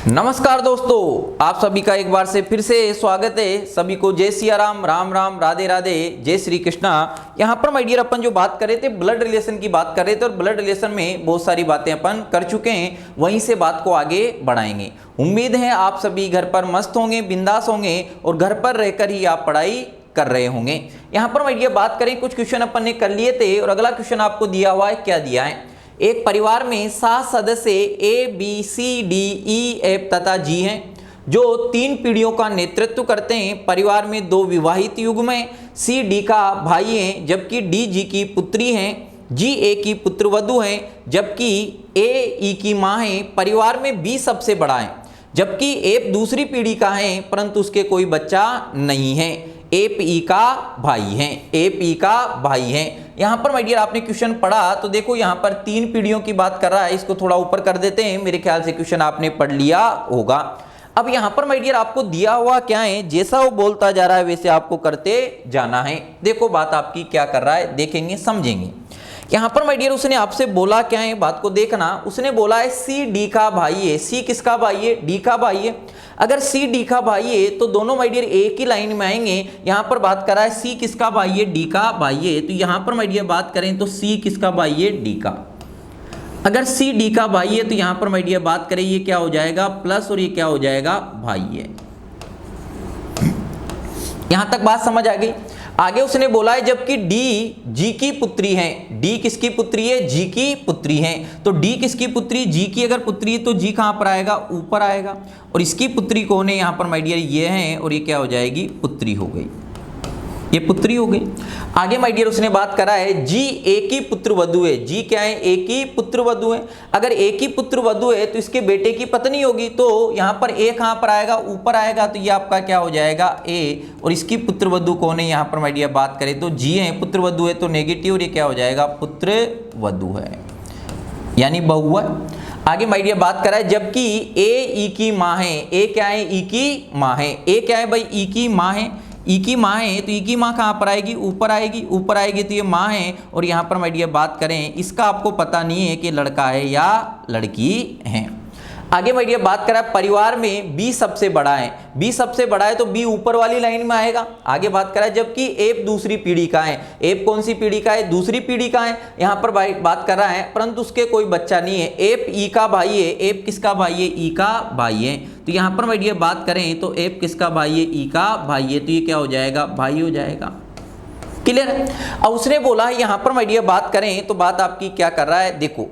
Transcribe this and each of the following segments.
नमस्कार दोस्तों, आप सभी का एक बार से फिर से स्वागत है। सभी को जय सिया राम, राम राम, राधे राधे, जय श्री कृष्णा। यहाँ पर माय डियर अपन जो बात कर रहे थे ब्लड रिलेशन की बात कर रहे थे और ब्लड रिलेशन में बहुत सारी बातें अपन कर चुके हैं, वहीं से बात को आगे बढ़ाएंगे। उम्मीद है आप सभी घर पर मस्त होंगे, बिंदास होंगे और घर पर रहकर ही आप पढ़ाई कर रहे होंगे। यहाँ पर माय डियर बात करें, कुछ क्वेश्चन अपन ने कर लिए थे और अगला क्वेश्चन आपको दिया हुआ है। क्या दिया है? एक परिवार में 7 सदस्य A B C D E F तथा जी हैं जो 3 पीढ़ियों का नेतृत्व करते हैं। परिवार में 2 विवाहित युग्म हैं। सी डी का भाई है जबकि डी जी की पुत्री हैं। जी ए की पुत्रवधू हैं जबकि ए ई की माँ है। परिवार में बी सबसे बड़ा है जबकि एफ दूसरी पीढ़ी का है परंतु उसके कोई बच्चा नहीं है। ए पी का भाई है, ए पी का भाई है। यहाँ पर माय डियर आपने क्वेश्चन पढ़ा तो देखो यहाँ पर 3 पीढ़ियों की बात कर रहा है। इसको थोड़ा ऊपर कर देते हैं, मेरे ख्याल से क्वेश्चन आपने पढ़ लिया होगा। अब यहाँ पर माय डियर आपको दिया हुआ क्या है, जैसा वो बोलता जा रहा है वैसे आपको करते जाना है। देखो बात आपकी क्या कर रहा है, देखेंगे समझेंगे। यहाँ पर माय डियर उसने आपसे बोला क्या है, बात को देखना। उसने बोला है सी डी का भाई है। सी किसका भाई है? डी का भाई है। अगर सी डी का भाई है तो दोनों माय डियर एक ही लाइन में आएंगे। यहाँ पर बात कर रहा है सी किसका भाई है? डी का भाई है। तो यहाँ पर माय डियर बात करें तो सी किसका भाई है? डी का। अगर सी डी का भाई है तो यहाँ पर माय डियर बात करें ये क्या हो जाएगा? प्लस, और ये क्या हो जाएगा? भाई है। यहां तक बात समझ आ गई। आगे उसने बोला है जबकि डी जी की पुत्री है। डी किसकी पुत्री है? जी की पुत्री है। तो डी किसकी पुत्री? जी की अगर पुत्री है तो जी कहां पर आएगा? ऊपर आएगा। और इसकी पुत्री कौन है? यहां पर माय डियर ये है और ये क्या हो जाएगी? पुत्री हो गई, ये पुत्री हो गई। आगे माय डियर उसने बात करा है जी ए की पुत्रवधू है। जी क्या है? ए की पुत्रवधू है। अगर ए की पुत्रवधू है तो इसके बेटे की पत्नी होगी। तो यहाँ पर ए कहाँ पर आएगा? ऊपर आएगा। तो ये आपका क्या हो जाएगा? ए। और इसकी पुत्रवधू कौन है? यहाँ पर माय डियर बात करें तो जी है, पुत्रवधू है तो नेगेटिव, और ये क्या हो जाएगा? पुत्रवधू है यानी बहु है। आगे माय डियर बात करा है जबकि ए ई की माँ है। ए क्या है? ई की माँ है। ए क्या है भाई? ई की माँ है। ई की माँ है तो ई की माँ कहाँ पर आएगी? ऊपर आएगी। ऊपर आएगी तो ये माँ है। और यहाँ पर माय डियर बात करें इसका आपको पता नहीं है कि लड़का है या लड़की है। आगे माय डियर बात करा परिवार में बी सबसे बड़ा है। बी सबसे बड़ा है तो बी ऊपर वाली लाइन में आएगा। आगे बात करा जबकि एफ दूसरी पीढ़ी का है। एफ कौन सी पीढ़ी का है? दूसरी पीढ़ी का है। यहाँ पर बात कर रहा है परंतु उसके कोई बच्चा नहीं है। एफ ई का भाई है। एफ किसका भाई है? ई का भाई है। तो यहाँ पर माय डियर बात करें तो एफ किसका भाई है? ई का भाई है। तो ये क्या हो जाएगा? भाई हो जाएगा। क्लियर है? अब उसने बोला है यहाँ पर माय डियर बात करें तो बात आपकी क्या कर रहा है, देखो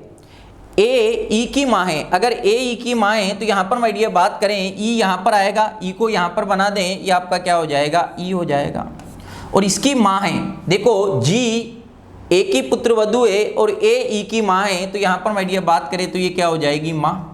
ए ई की माँ है। अगर ए ई की माँ है तो यहाँ पर माय डियर बात करें ई यहाँ पर आएगा। ई को यहाँ पर बना दें, ये आपका क्या हो जाएगा? ई हो जाएगा। और इसकी माँ है, देखो जी ए की पुत्रवधू है और ए ई की माँ है। तो यहाँ पर माय डियर बात करें तो ये क्या हो जाएगी? माँ।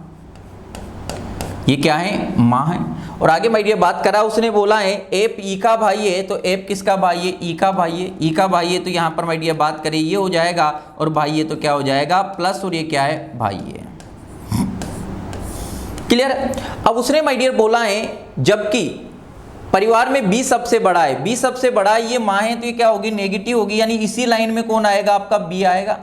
ये क्या है? माँ है। और आगे माय डियर बात करा उसने बोला है एफ ई का भाई है। तो एफ किसका भाई है? ई का भाई है। ई का भाई है तो यहाँ पर माय डियर बात करें ये हो जाएगा। और भाई है तो क्या हो जाएगा? प्लस, और ये क्या है? भाई है। क्लियर? अब उसने माय डियर बोला है जबकि परिवार में बी सबसे बड़ा है। बी सबसे बड़ा है, ये माँ है तो ये क्या होगी? नेगेटिव होगी। यानी इसी लाइन में कौन आएगा? आपका बी आएगा।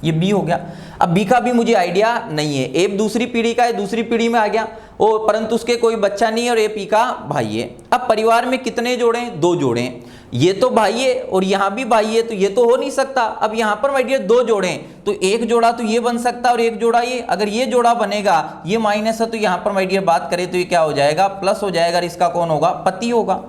ये बी हो गया। अब बी का भी मुझे आइडिया नहीं है। एफ दूसरी पीढ़ी का है, दूसरी पीढ़ी में आ गया वो, परंतु उसके कोई बच्चा नहीं है और एफ ई का भाई है। अब परिवार में कितने जोड़े? 2 जोड़े हैं। ये तो भाई है और यहाँ भी भाई है तो ये तो हो नहीं सकता। अब यहाँ पर माय डियर 2 जोड़े हैं तो एक जोड़ा तो ये बन सकता है और एक जोड़ा ये। अगर ये जोड़ा बनेगा, ये माइनस है तो यहाँ पर माय डियर बात करें तो ये क्या हो जाएगा? प्लस हो जाएगा। इसका कौन होगा? पति होगा।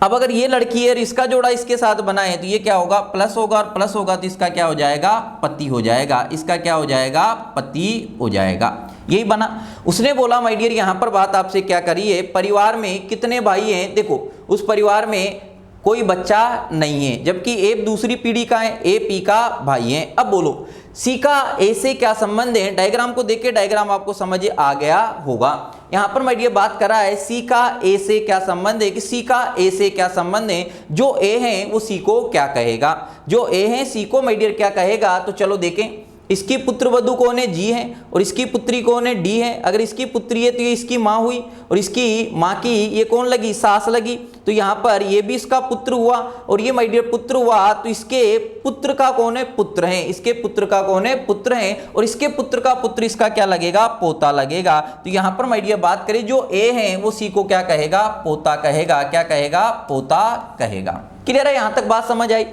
अब अगर ये लड़की है और इसका जोड़ा इसके साथ बना है तो ये क्या होगा? प्लस होगा। और प्लस होगा तो इसका क्या हो जाएगा? पति हो जाएगा। इसका क्या हो जाएगा? पति हो जाएगा। यही बना। उसने बोला माय डियर यहाँ पर बात आपसे क्या करी है, परिवार में कितने भाई हैं? देखो उस परिवार में कोई बच्चा नहीं है जबकि एफ दूसरी पीढ़ी का है। ए पी का भाई है। अब बोलो सी का ए से क्या संबंध है? डायग्राम को देख के डायग्राम आपको समझ आ गया होगा। यहाँ पर माय डियर बात कर रहा है सी का ए से क्या संबंध है, कि सी का ए से क्या संबंध है। जो ए है वो सी को क्या कहेगा? जो ए है सी को माय डियर क्या कहेगा? तो चलो देखें। इसकी पुत्र वधु कौन है, जी है, और इसकी पुत्री कौन है, डी है। अगर इसकी पुत्री है तो ये इसकी माँ हुई, और इसकी माँ की ये कौन लगी, सास लगी। तो यहाँ पर ये भी इसका पुत्र हुआ, और ये माय डियर पुत्र हुआ, तो इसके पुत्र का कौन है, पुत्र है। इसके पुत्र का कौन है, पुत्र है, और इसके पुत्र का पुत्र इसका क्या लगेगा, पोता लगेगा। तो यहाँ पर माय डियर बात करें, जो ए है वो सी को क्या कहेगा, पोता कहेगा। क्या कहेगा, पोता कहेगा। क्लियर है, यहां तक बात समझ आई।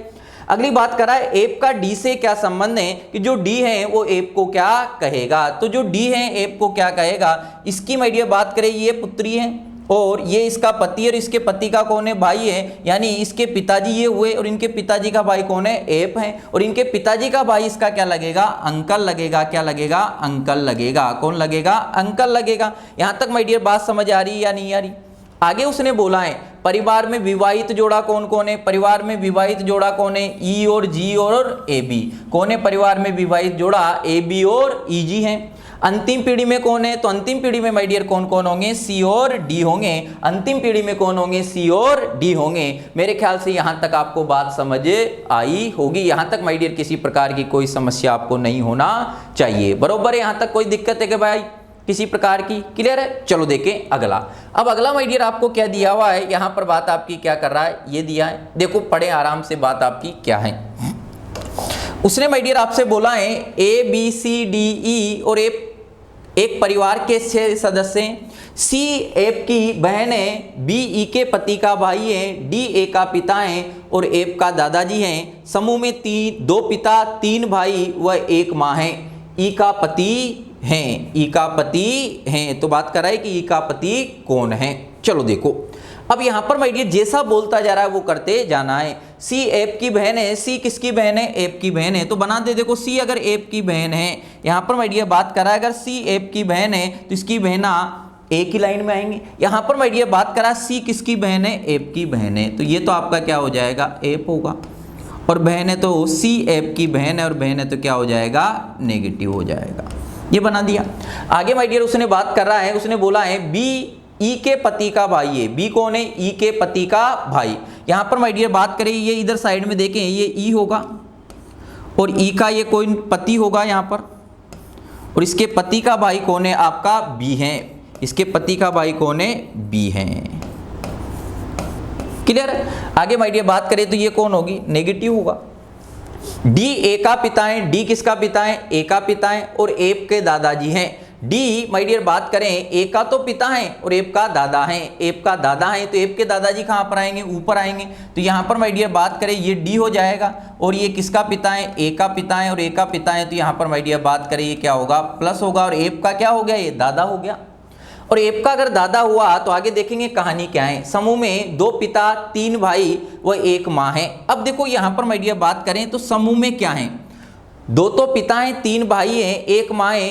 अगली बात करा है एप का डी से क्या संबंध है, कि जो डी है वो एप को क्या कहेगा। तो जो डी है एप को क्या कहेगा, इसकी माय डियर बात करें, ये पुत्री है और ये इसका पति है, और इसके पति का कौन है, भाई है। यानी इसके पिताजी ये हुए, और इनके पिताजी का भाई कौन है, एप है, और इनके पिताजी का भाई इसका क्या लगेगा, अंकल लगेगा। क्या लगेगा, अंकल लगेगा। कौन लगेगा, अंकल लगेगा। यहां तक माय डियर बात समझ आ रही है या नहीं आ रही। आगे उसने बोला है परिवार में विवाहित जोड़ा कौन कौन है, परिवार में विवाहित जोड़ा कौन है, ई और जी और ए बी। कौन है परिवार में विवाहित जोड़ा, ए बी और ई जी है। अंतिम पीढ़ी में कौन है, तो अंतिम पीढ़ी में माय डियर कौन कौन होंगे, सी और डी होंगे। अंतिम पीढ़ी में कौन होंगे, सी और डी होंगे। मेरे ख्याल से यहां तक आपको बात समझ आई होगी। यहां तक माय डियर किसी प्रकार की कोई समस्या आपको नहीं होना चाहिए, बरोबर है। यहां तक कोई दिक्कत है कि भाई किसी प्रकार की, क्लियर है। चलो देखें अगला। अब अगला माय डियर आपको क्या दिया हुआ है, यहां पर बात आपकी क्या कर रहा है, ये दिया है। देखो पढ़े आराम से, बात आपकी क्या है। उसने माय डियर आपसे बोला है ए बी सी डी ई और एक परिवार के 6 सदस्य हैं। सी एप की बहन है, बी ई के पति का भाई है, डी ए का पिता है और एप का दादाजी हैं। समूह में 2 पिता 3 भाई व 1 माँ है। ई का पति हैं, ई का पति हैं। तो बात कर रहा है कि ई का पति कौन है। चलो देखो अब यहां पर माय डियर जैसा बोलता जा रहा है वो करते जाना है। सी एप की बहन है, सी किसकी बहन है, एप की बहन है। तो बना दे, देखो सी अगर एप की बहन है, यहां पर माय डियर बात कर रहा है अगर सी एप की बहन है तो इसकी बहना एक ही लाइन में आएंगे। यहां पर माय डियर बात करा सी किसकी बहन है, एप की बहन है। तो ये तो आपका क्या हो जाएगा, एप होगा, और बहन है तो सी एप की बहन है, और बहन है तो क्या हो जाएगा, नेगेटिव हो जाएगा। ये बना दिया। आगे माय डियर उसने बात कर रहा है, उसने बोला है बी ई के पति का भाई है। बी कौन है, ई के पति का भाई। यहां पर माय डियर बात करें, ये इधर साइड में देखें, ये ई होगा और ई का ये कोई पति होगा यहां पर, और इसके पति का भाई कौन है, आपका बी है। इसके पति का भाई कौन है, बी है। क्लियर। आगे माय डियर बात करें तो ये कौन होगी, नेगेटिव होगा। डी ए का पिता है, डी किसका पिता है, ए का पिता है, और एप के दादाजी हैं। डी माय डियर बात करें, ए का तो पिता है और एप का दादा है। एप का दादा है तो एप के दादाजी कहां पर आएंगे, ऊपर आएंगे। तो यहां पर माय डियर बात करें ये डी हो जाएगा, और ये किसका पिता है, ए का पिता है और ए का पिता है। तो यहां पर माय डियर बात करें ये क्या होगा, प्लस होगा, और एप का क्या हो गया, ये दादा हो गया। और एप का अगर दादा हुआ तो आगे देखेंगे कहानी क्या है। समूह में 2 पिता 3 भाई व 1 माँ है। अब देखो यहां पर माय डियर बात करें तो समूह में क्या है, 2 तो पिता हैं, 3 भाई हैं, 1 माँ है।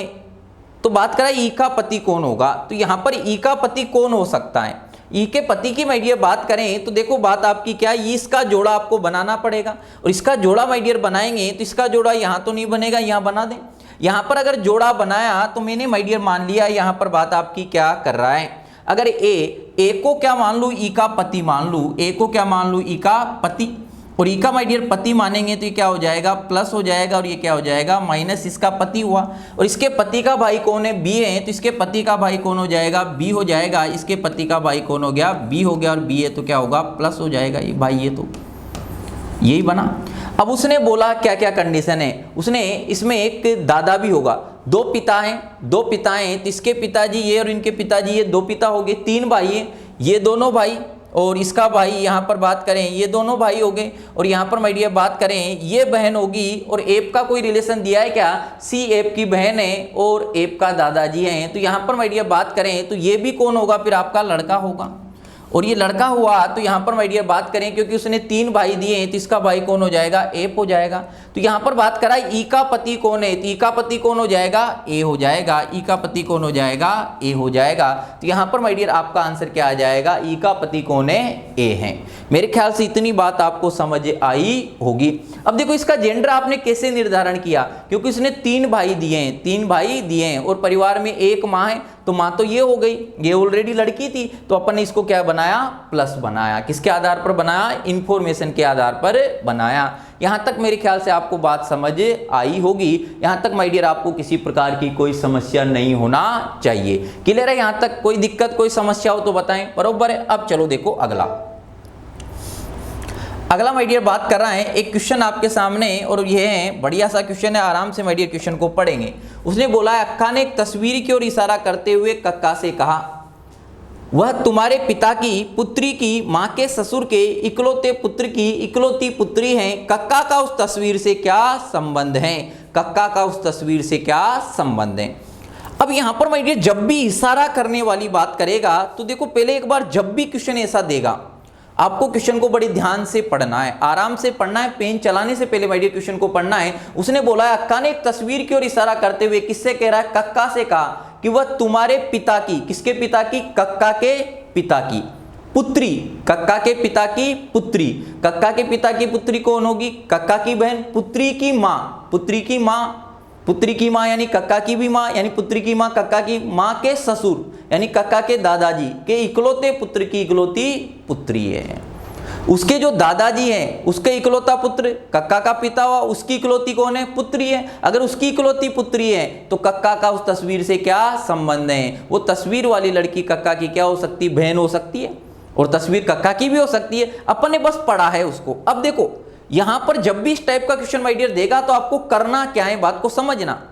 तो बात करें ई का पति कौन होगा, तो यहां पर ई का पति कौन हो सकता है। ई के पति की माय डियर बात करें तो देखो बात आपकी क्या है, इसका जोड़ा आपको बनाना पड़ेगा, और इसका जोड़ा माय डियर बनाएंगे तो इसका जोड़ा यहां तो नहीं बनेगा, यहां बना दें। यहां पर अगर जोड़ा बनाया तो मैंने माय डियर मान लिया यहां पर बात आपकी क्या कर रहा है। अगर ए को क्या मान लूं, ई का पति मान लूं, ए को क्या मान लूं, ई का पति, और ई का माय डियर पति मानेंगे तो ये क्या हो जाएगा, प्लस हो जाएगा, और ये क्या हो जाएगा, माइनस इसका पति हुआ। और इसके पति का भाई कौन है, बी है, तो इसके पति का भाई कौन हो जाएगा, बी हो जाएगा। इसके पति का भाई कौन हो गया, बी हो गया, और बी है तो क्या होगा, प्लस हो जाएगा। ये भाई ये तो यही बना। अब उसने बोला क्या क्या कंडीशन है, उसने इसमें एक दादा भी होगा। 2 पिता हैं, 2 पिता हैं तो इसके पिताजी ये और इनके पिताजी ये 2 पिता हो गए। 3 भाई हैं, ये दोनों भाई और इसका भाई, यहाँ पर बात करें ये दोनों भाई हो गए। और यहाँ पर माय डियर बात करें ये बहन होगी, और एप का कोई रिलेशन दिया है क्या, सी एप की बहन है और एप का दादाजी हैं। तो यहाँ पर माय डियर बात करें तो ये भी कौन होगा, फिर आपका लड़का होगा। और ये लड़का हुआ तो यहाँ पर माय डियर बात करें क्योंकि उसने 3 भाई दिए हैं तो इसका भाई कौन हो जाएगा, एप हो जाएगा। तो यहाँ पर बात करा ई का पति कौन है, तो ई का पति कौन हो जाएगा, ए हो जाएगा। ई का पति कौन हो जाएगा, ए हो जाएगा। तो यहाँ पर माय डियर आपका आंसर क्या आ जाएगा, ई का पति कौन है, ए है। मेरे ख्याल से इतनी बात आपको समझ आई होगी। अब देखो इसका जेंडर आपने कैसे निर्धारण किया, क्योंकि उसने 3 भाई दिए हैं, 3 भाई दिए हैं और परिवार में 1 माँ है, तो माँ तो ये हो गई, ये ऑलरेडी लड़की थी, तो अपन ने इसको क्या बनाया, प्लस बनाया। किसके आधार पर बनाया, इंफॉर्मेशन के आधार पर बनाया। यहां तक मेरे ख्याल से आपको बात समझ आई होगी। यहां तक माय डियर आपको किसी प्रकार की कोई समस्या नहीं होना चाहिए। क्लियर है, यहां तक कोई दिक्कत कोई समस्या हो तो बताएं, बरोबर है। अब चलो देखो अगला माय डियर बात कर रहा है एक क्वेश्चन आपके सामने, और ये है बढ़िया सा क्वेश्चन है, आराम से माय डियर क्वेश्चन को पढ़ेंगे। उसने बोला है अक्का ने एक तस्वीर की ओर इशारा करते हुए कक्का से कहा, वह तुम्हारे पिता की पुत्री की मां के ससुर के इकलौते पुत्र की इकलौती पुत्री है, कक्का का उस तस्वीर से क्या संबंध है, कक्का का उस तस्वीर से क्या संबंध है। अब यहां पर माय डियर जब भी इशारा करने वाली बात करेगा तो देखो पहले एक बार जब भी क्वेश्चन ऐसा देगा आपको क्वेश्चन को बड़ी ध्यान से पढ़ना है, आराम से पढ़ना है, पेन चलाने से पहले माय डियर क्वेश्चन को पढ़ना है। उसने बोला है अक्का ने एक तस्वीर की ओर इशारा करते हुए किससे कह रहा है, कक्का से कहा कि वह तुम्हारे पिता की, किसके पिता की, कक्का के पिता की पुत्री, कक्का के पिता की पुत्री। कक्का के पिता की पुत्री कौन होगी, कक्का की बहन, पुत्री की मां, पुत्री की मां, पुत्री की मां यानी कक्का की भी मां, यानी पुत्री की मां, कक्का की मां के ससुर यानी कक्का के दादाजी के इकलौते पुत्र की इकलौती पुत्री है। उसके जो दादाजी हैं उसके इकलौता पुत्र कक्का का पिता हुआ, उसकी इकलौती कौन है, पुत्री है। अगर उसकी इकलौती पुत्री है तो कक्का का उस तस्वीर से क्या संबंध है, वो तस्वीर वाली लड़की कक्का की क्या हो सकती है, बहन हो सकती है, और तस्वीर कक्का की भी हो सकती है। अपन ने बस पढ़ा है उसको। अब देखो यहां पर जब भी इस टाइप का क्वेश्चन माय डियर देगा तो आपको करना क्या है, बात को समझना।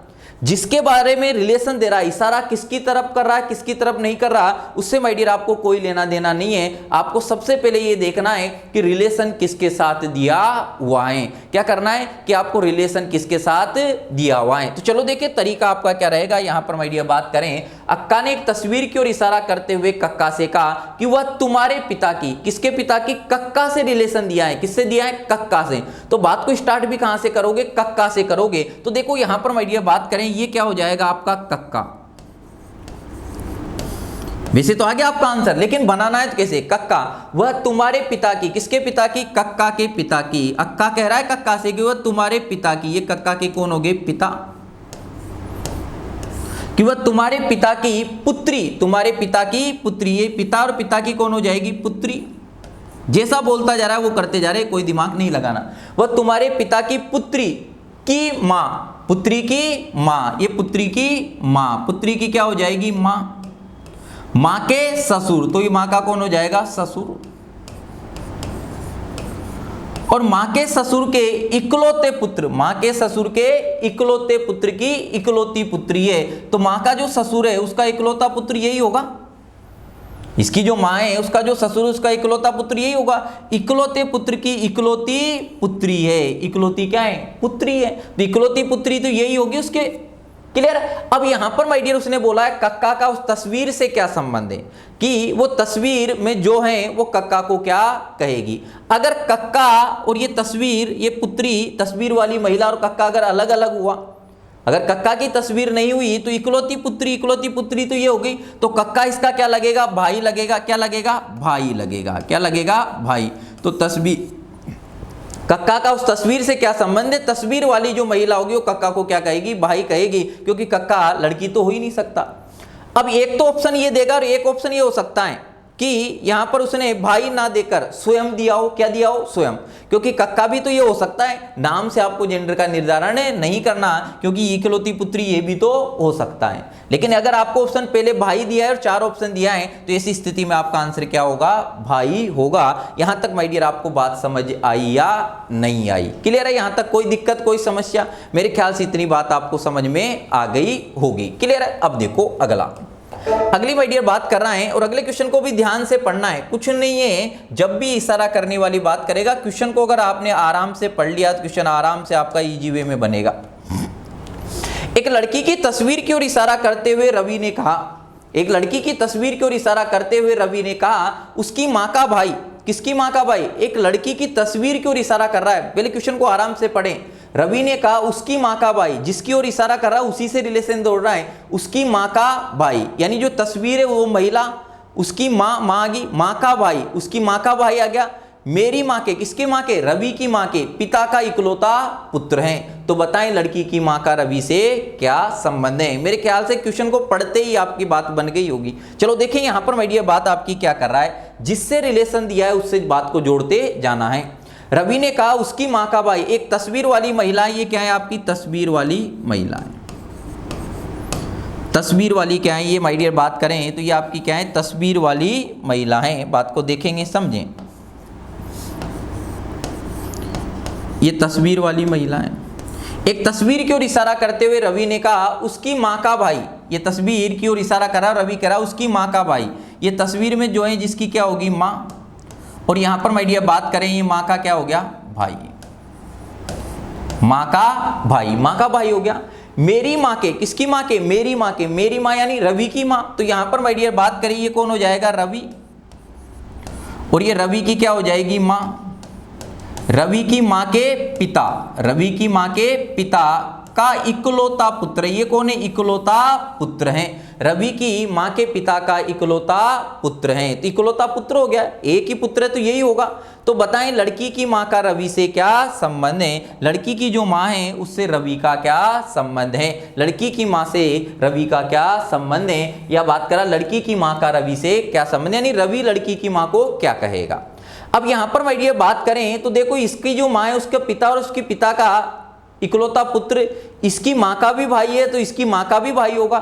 जिसके बारे में रिलेशन दे रहा है, इशारा किसकी तरफ कर रहा है किसकी तरफ नहीं कर रहा, उससे माय डियर आपको कोई लेना देना नहीं है। आपको सबसे पहले ये देखना है कि रिलेशन किसके साथ दिया हुआ है। क्या करना है कि आपको रिलेशन किसके साथ दिया हुआ है। तो चलो देखिए तरीका आपका क्या रहेगा। यहां पर माय डियर बात करें, अक्का ने एक तस्वीर की ओर इशारा करते हुए कक्का से कहा कि वह तुम्हारे पिता की, किसके पिता की, कक्का से रिलेशन दिया है। किससे दिया है, कक्का से। तो बात को स्टार्ट भी कहां से करोगे, कक्का से करोगे। तो देखो यहां पर माय डियर बात करें, ये क्या हो जाएगा आपका कक्का। वैसे तो आ गया आपका आंसर, लेकिन बनाना है तो कैसे, कक्का। वह तुम्हारे पिता की, किसके पिता की, कक्का के पिता की। अक्का कह रहा है कक्का से कि वह तुम्हारे पिता की, ये कक्का के कौन हो गए, पिता, कि वह तुम्हारे पिता की पुत्री, तुम्हारे पिता की पुत्री। ये पिता और पिता की कौन हो जाएगी, पुत्री। जैसा बोलता जा रहा है वो करते जा रहे, कोई दिमाग नहीं लगाना। वह तुम्हारे पिता की पुत्री की मां, पुत्री की मां, ये पुत्री की मां, पुत्री की क्या हो जाएगी, मां, मां के ससुर, तो ये मां का कौन हो जाएगा, ससुर। और मां के ससुर के इकलौते पुत्र, मां के ससुर के इकलौते पुत्र की इकलौती पुत्री है। तो मां का जो ससुर है उसका इकलौता पुत्र यही होगा, इसकी जो मां है उसका जो ससुर उसका इकलौता पुत्र यही होगा। इकलौते पुत्र की इकलौती पुत्री है, इकलौती क्या है, पुत्री है। तो इकलौती पुत्री तो यही होगी उसके। क्लियर। अब यहां पर माय डियर उसने बोला है कक्का का उस तस्वीर से क्या संबंध है, कि वो तस्वीर में जो है वो कक्का को क्या कहेगी। अगर कक्का और ये तस्वीर, ये पुत्री, तस्वीर वाली महिला और कक्का अगर अलग अलग हुआ, अगर कक्का की तस्वीर नहीं हुई तो इकलौती पुत्री तो ये हो गई। तो कक्का इसका क्या लगेगा, भाई लगेगा। क्या लगेगा, भाई लगेगा। क्या लगेगा, भाई। तो तस्वीर, कक्का का उस तस्वीर से क्या संबंध है, तस्वीर वाली जो महिला होगी वो कक्का को क्या कहेगी, भाई कहेगी, क्योंकि कक्का लड़की तो हो ही नहीं सकता। अब एक तो ऑप्शन ये देगा और एक ऑप्शन ये हो सकता है कि यहां पर उसने भाई ना देकर स्वयं दिया हो। क्या दिया हो, स्वयं। क्योंकि कक्का भी तो ये हो सकता है, नाम से आपको जेंडर का निर्धारण नहीं करना, क्योंकि इकलौती पुत्री ये भी तो हो सकता है। लेकिन अगर आपको ऑप्शन पहले भाई दिया है और 4 ऑप्शन दिया है तो ऐसी स्थिति में आपका आंसर क्या होगा, भाई होगा। यहां तक माय डियर आपको बात समझ आई या नहीं आई, क्लियर है। यहां तक कोई दिक्कत कोई समस्या, मेरे ख्याल से इतनी बात आपको समझ में आ गई होगी, क्लियर है। अब देखो अगली माय डियर बात कर रहा है, और अगले क्वेश्चन को भी ध्यान से पढ़ना है। कुछ नहीं है, जब भी इशारा करने वाली बात करेगा, क्वेश्चन को अगर आपने आराम से पढ़ लिया तो क्वेश्चन आराम से आपका इजी वे में बनेगा। एक लड़की की तस्वीर की ओर इशारा करते हुए रवि ने कहा, एक लड़की की तस्वीर की ओर इशारा करते हुए रवि ने कहा, उसकी मां का भाई। किसकी मां का भाई, एक लड़की की तस्वीर की ओर इशारा कर रहा है। पहले क्वेश्चन को आराम से पढ़ें। रवि ने कहा उसकी मां का भाई, जिसकी ओर इशारा कर रहा है उसी से रिलेशन जोड़ रहा है, उसकी मां का भाई, यानी जो तस्वीर है वो महिला, उसकी मां आ गई, मां का भाई, उसकी मां का भाई आ गया। मेरी माँ के, किसके माँ के, रवि की माँ के पिता का इकलौता पुत्र है। तो बताएं लड़की की माँ का रवि से क्या संबंध है। मेरे ख्याल से क्वेश्चन को पढ़ते ही आपकी बात बन गई होगी। चलो देखें यहां पर माय डियर बात आपकी क्या कर रहा है, जिससे रिलेशन दिया है उससे बात को जोड़ते जाना है। रवि ने कहा उसकी माँ का भाई, एक तस्वीर वाली महिला, ये क्या है आपकी तस्वीर वाली महिला है। तस्वीर वाली क्या है ये माय डियर बात करें तो ये आपकी क्या है, तस्वीर वाली महिला है। बात को देखेंगे समझें, ये तस्वीर वाली महिला है। एक तस्वीर की ओर इशारा करते हुए रवि ने कहा उसकी माँ का भाई, ये तस्वीर की ओर इशारा करा, रवि कह रहा उसकी माँ का भाई, ये तस्वीर में जो है जिसकी क्या होगी माँ, और यहां पर माय डियर बात करें ये माँ का क्या हो गया, भाई, माँ का भाई, माँ का भाई हो गया। मेरी माँ के, किसकी माँ के, मेरी माँ के, मेरी माँ यानी रवि की माँ। तो यहां पर माय डियर बात करें ये कौन हो जाएगा, रवि, और ये रवि की क्या हो जाएगी माँ, रवि की माँ के पिता, रवि की माँ के पिता का इकलौता पुत्र, ये कौन है, इकलौता पुत्र है। रवि की माँ के पिता का इकलौता पुत्र है। तो इकलौता पुत्र हो गया, एक ही पुत्र है तो यही होगा। तो बताएं लड़की की माँ का रवि से क्या संबंध है, लड़की की जो माँ है उससे रवि का क्या संबंध है, लड़की की माँ से रवि का क्या संबंध है, या बात करा लड़की की माँ का रवि से क्या संबंध है, यानी रवि लड़की की माँ को क्या कहेगा। अब यहां पर माय डियर बात करें तो देखो इसकी जो माँ है उसके पिता और उसके पिता का इकलौता पुत्र, इसकी माँ का भी भाई है तो इसकी माँ का भी भाई होगा,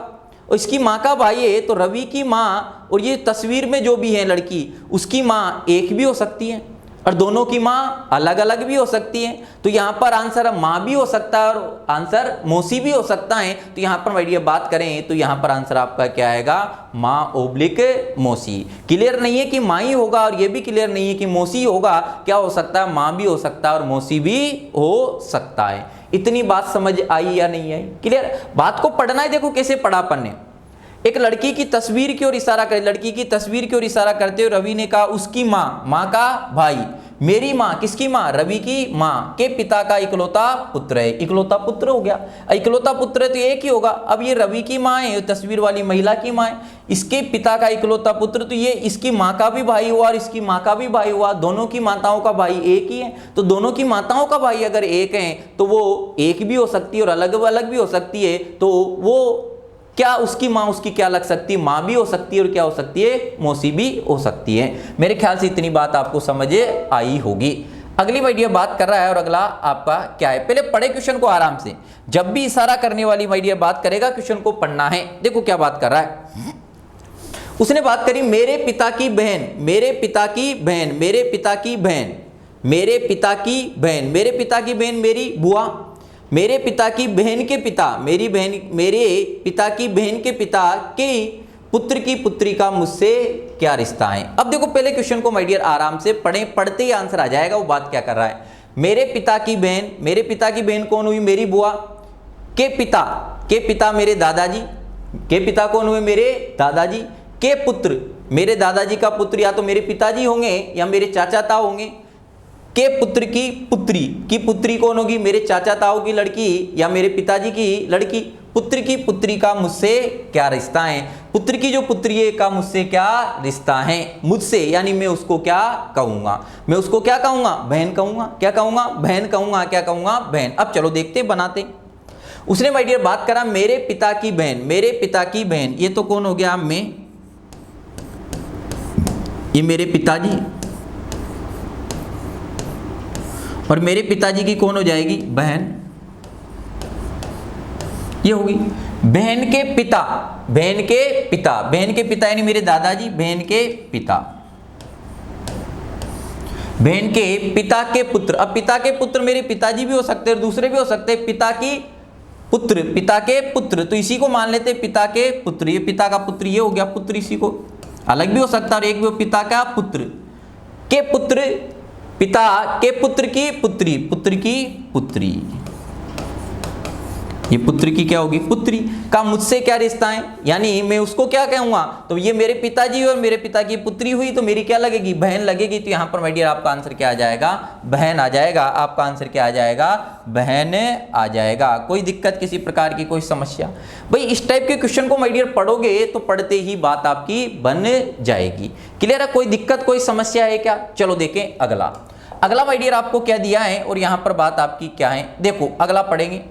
और इसकी माँ का भाई है तो रवि की माँ और ये तस्वीर में जो भी है लड़की उसकी माँ एक भी हो सकती है और दोनों की माँ अलग अलग भी हो सकती है। तो यहाँ पर आंसर माँ भी हो सकता है और आंसर मौसी भी हो सकता है। तो यहाँ पर माय डियर बात करें तो यहाँ पर आंसर आपका क्या आएगा, माँ ओब्लिक मौसी। क्लियर नहीं है कि माँ ही होगा और ये भी क्लियर नहीं है कि मौसी होगा, क्या हो सकता है, माँ भी हो सकता है और मौसी भी हो सकता है। इतनी बात समझ आई या नहीं आई, क्लियर। बात को पढ़ना है, देखो कैसे पढ़ा अपन ने। एक लड़की की तस्वीर की ओर इशारा कर, लड़की की तस्वीर की ओर इशारा करते हुए रवि ने कहा उसकी माँ, माँ का भाई, मेरी माँ, किसकी माँ, रवि की माँ के पिता का इकलौता पुत्र है। इकलौता पुत्र हो गया, इकलौता पुत्र है तो एक ही होगा। अब ये रवि की माँ है, तस्वीर वाली महिला की माँ है, इसके पिता का इकलौता पुत्र, तो ये इसकी माँ का भी भाई हुआ और इसकी माँ का भी भाई हुआ। दोनों की माताओं का भाई एक ही है, तो दोनों की माताओं का भाई अगर एक है तो वो एक भी हो सकती है और अलग अलग भी हो सकती है। तो वो क्या उसकी माँ उसकी क्या लग सकती है, माँ भी हो सकती है और क्या हो सकती है, मौसी भी हो सकती है। मेरे ख्याल से इतनी बात आपको समझ आई होगी। अगली माय डियर बात कर रहा है और अगला आपका क्या है, पहले पढ़े क्वेश्चन को आराम से। जब भी इशारा करने वाली माय डियर बात करेगा क्वेश्चन को पढ़ना है। देखो क्या बात कर रहा है, उसने बात करी मेरे पिता की बहन, मेरे पिता की बहन, मेरे पिता की बहन, मेरे पिता की बहन, मेरे पिता की बहन मेरी बुआ, मेरे पिता की बहन के पिता, मेरी बहन, मेरे पिता की बहन के पिता के पुत्र की पुत्री का मुझसे क्या रिश्ता है। अब देखो पहले क्वेश्चन को माय डियर आराम से पढ़ें, पढ़ते ही आंसर आ जाएगा वो बात क्या कर रहा है। मेरे पिता की बहन, मेरे पिता की बहन कौन हुई, मेरी बुआ, के पिता मेरे दादाजी, के पिता कौन हुए, मेरे दादाजी, के पुत्र, मेरे दादाजी का पुत्र या तो मेरे पिताजी होंगे या मेरे चाचा ताऊ होंगे, के पुत्र की पुत्री कौन होगी, मेरे चाचा ताऊ की लड़की या मेरे पिताजी की लड़की। पुत्र की पुत्री का मुझसे क्या रिश्ता है, पुत्र की जो पुत्री है का मुझसे क्या रिश्ता है, मुझसे यानी मैं उसको क्या कहूंगा, मैं उसको क्या कहूंगा, बहन कहूंगा, क्या कहूंगा, बहन कहूंगा, क्या कहूंगा, बहन। अब चलो देखते बनाते। उसने माय डियर बात करा मेरे पिता की बहन, मेरे पिता की बहन, ये तो कौन हो गया, मैं, ये मेरे पिताजी, और मेरे पिताजी की कौन हो जाएगी, बहन, ये होगी। बहन के पिता, बहन के पिता, बहन के पिता यानी मेरे दादाजी, बहन के पिता, बहन के पिता के पुत्र। अब पिता के पुत्र मेरे पिताजी भी हो सकते हैं और दूसरे भी हो सकते हैं। पिता की पुत्र, पिता के पुत्र, तो इसी को मान लेते हैं पिता के पुत्र। ये पिता का पुत्र ये हो गया पुत्र, इसी को अलग भी हो सकता है और एक भी हो, पिता का पुत्र के पुत्र, पिता के पुत्र की पुत्री, पुत्र की पुत्री, ये पुत्र की क्या होगी, पुत्री का मुझसे क्या रिश्ता है, यानी मैं उसको क्या कहूंगा, तो ये मेरे पिताजी और मेरे पिता की पुत्री हुई तो मेरी क्या लगेगी, बहन लगेगी। तो यहाँ पर माय डियर आपका आंसर क्या आ जाएगा, बहन आ जाएगा। आपका आंसर क्या आ जाएगा, बहन आ जाएगा। कोई दिक्कत किसी प्रकार की कोई समस्या? भाई इस टाइप के क्वेश्चन को माय डियर पढ़ोगे तो पढ़ते ही बात आपकी बन जाएगी। क्लियर है? कोई दिक्कत कोई समस्या है क्या? चलो देखें अगला। अगला माय डियर आपको क्या दिया है और यहाँ पर बात आपकी क्या है, देखो अगला पढ़ेंगे।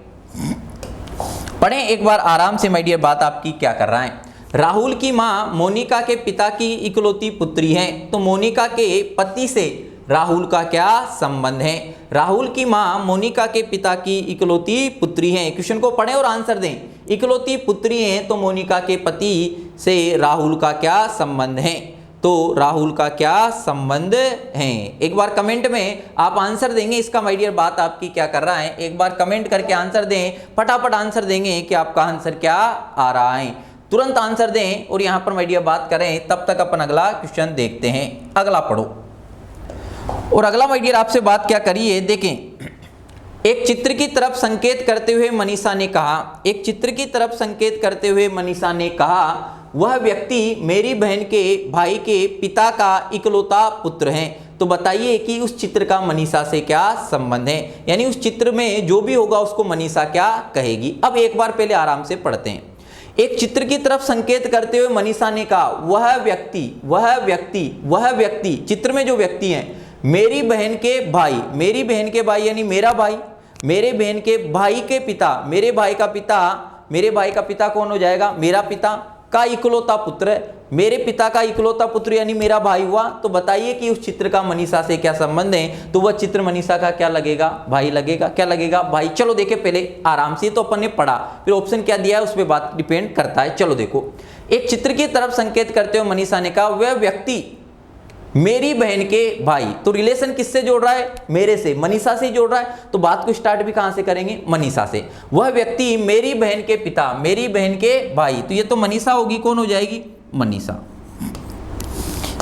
पढ़ें एक बार आराम से माय डियर, बात आपकी क्या कर रहा है। राहुल की मां मोनिका के पिता की इकलौती पुत्री है, तो मोनिका के पति से राहुल का क्या संबंध है। राहुल की मां मोनिका के पिता की इकलौती पुत्री है। क्वेश्चन को पढ़ें और आंसर दें। इकलौती पुत्री है तो मोनिका के पति से राहुल का क्या संबंध है, तो राहुल का क्या संबंध है। एक बार कमेंट में आप आंसर देंगे इसका माय डियर, बात आपकी क्या कर रहा है। एक बार कमेंट करके आंसर दें, फटाफट आंसर देंगे कि आपका आंसर क्या आ रहा है। तुरंत आंसर दें और यहां पर माय डियर बात करें, तब तक अपन अगला क्वेश्चन देखते हैं। अगला पढ़ो और अगला माय डियर आपसे बात क्या करिए, देखें। एक चित्र की तरफ संकेत करते हुए मनीषा ने कहा, एक चित्र की तरफ संकेत करते हुए मनीषा ने कहा, वह व्यक्ति मेरी बहन के भाई के पिता का इकलौता पुत्र है। तो बताइए कि उस चित्र का मनीषा से क्या संबंध है, यानी उस चित्र में जो भी होगा उसको मनीषा क्या कहेगी। अब एक बार पहले आराम से पढ़ते हैं। एक चित्र की तरफ संकेत करते हुए मनीषा ने कहा, वह व्यक्ति, चित्र में जो व्यक्ति है मेरी बहन के भाई यानी मेरा भाई, मेरे बहन के भाई के पिता, मेरे भाई का पिता कौन हो जाएगा, मेरा पिता का इकलौता पुत्र है। मेरे पिता का इकलौता पुत्र यानी मेरा भाई हुआ। तो बताइए कि उस चित्र का मनीषा से क्या संबंध है, तो वह चित्र मनीषा का क्या लगेगा, भाई लगेगा। क्या लगेगा, भाई। चलो देखे पहले आराम से, तो अपन ने पढ़ा, फिर ऑप्शन क्या दिया है उस पर बात डिपेंड करता है। चलो देखो, एक चित्र की तरफ संकेत करते हुए मनीषा ने कहा, वह व्यक्ति मेरी बहन के भाई, तो रिलेशन किससे जोड़ रहा है, मेरे से, मनीषा से जोड़ रहा है। तो बात को स्टार्ट भी कहां से करेंगे, मनीषा से। वह व्यक्ति मेरी बहन के पिता, मेरी बहन के भाई, तो ये तो मनीषा होगी, कौन हो जाएगी, मनीषा।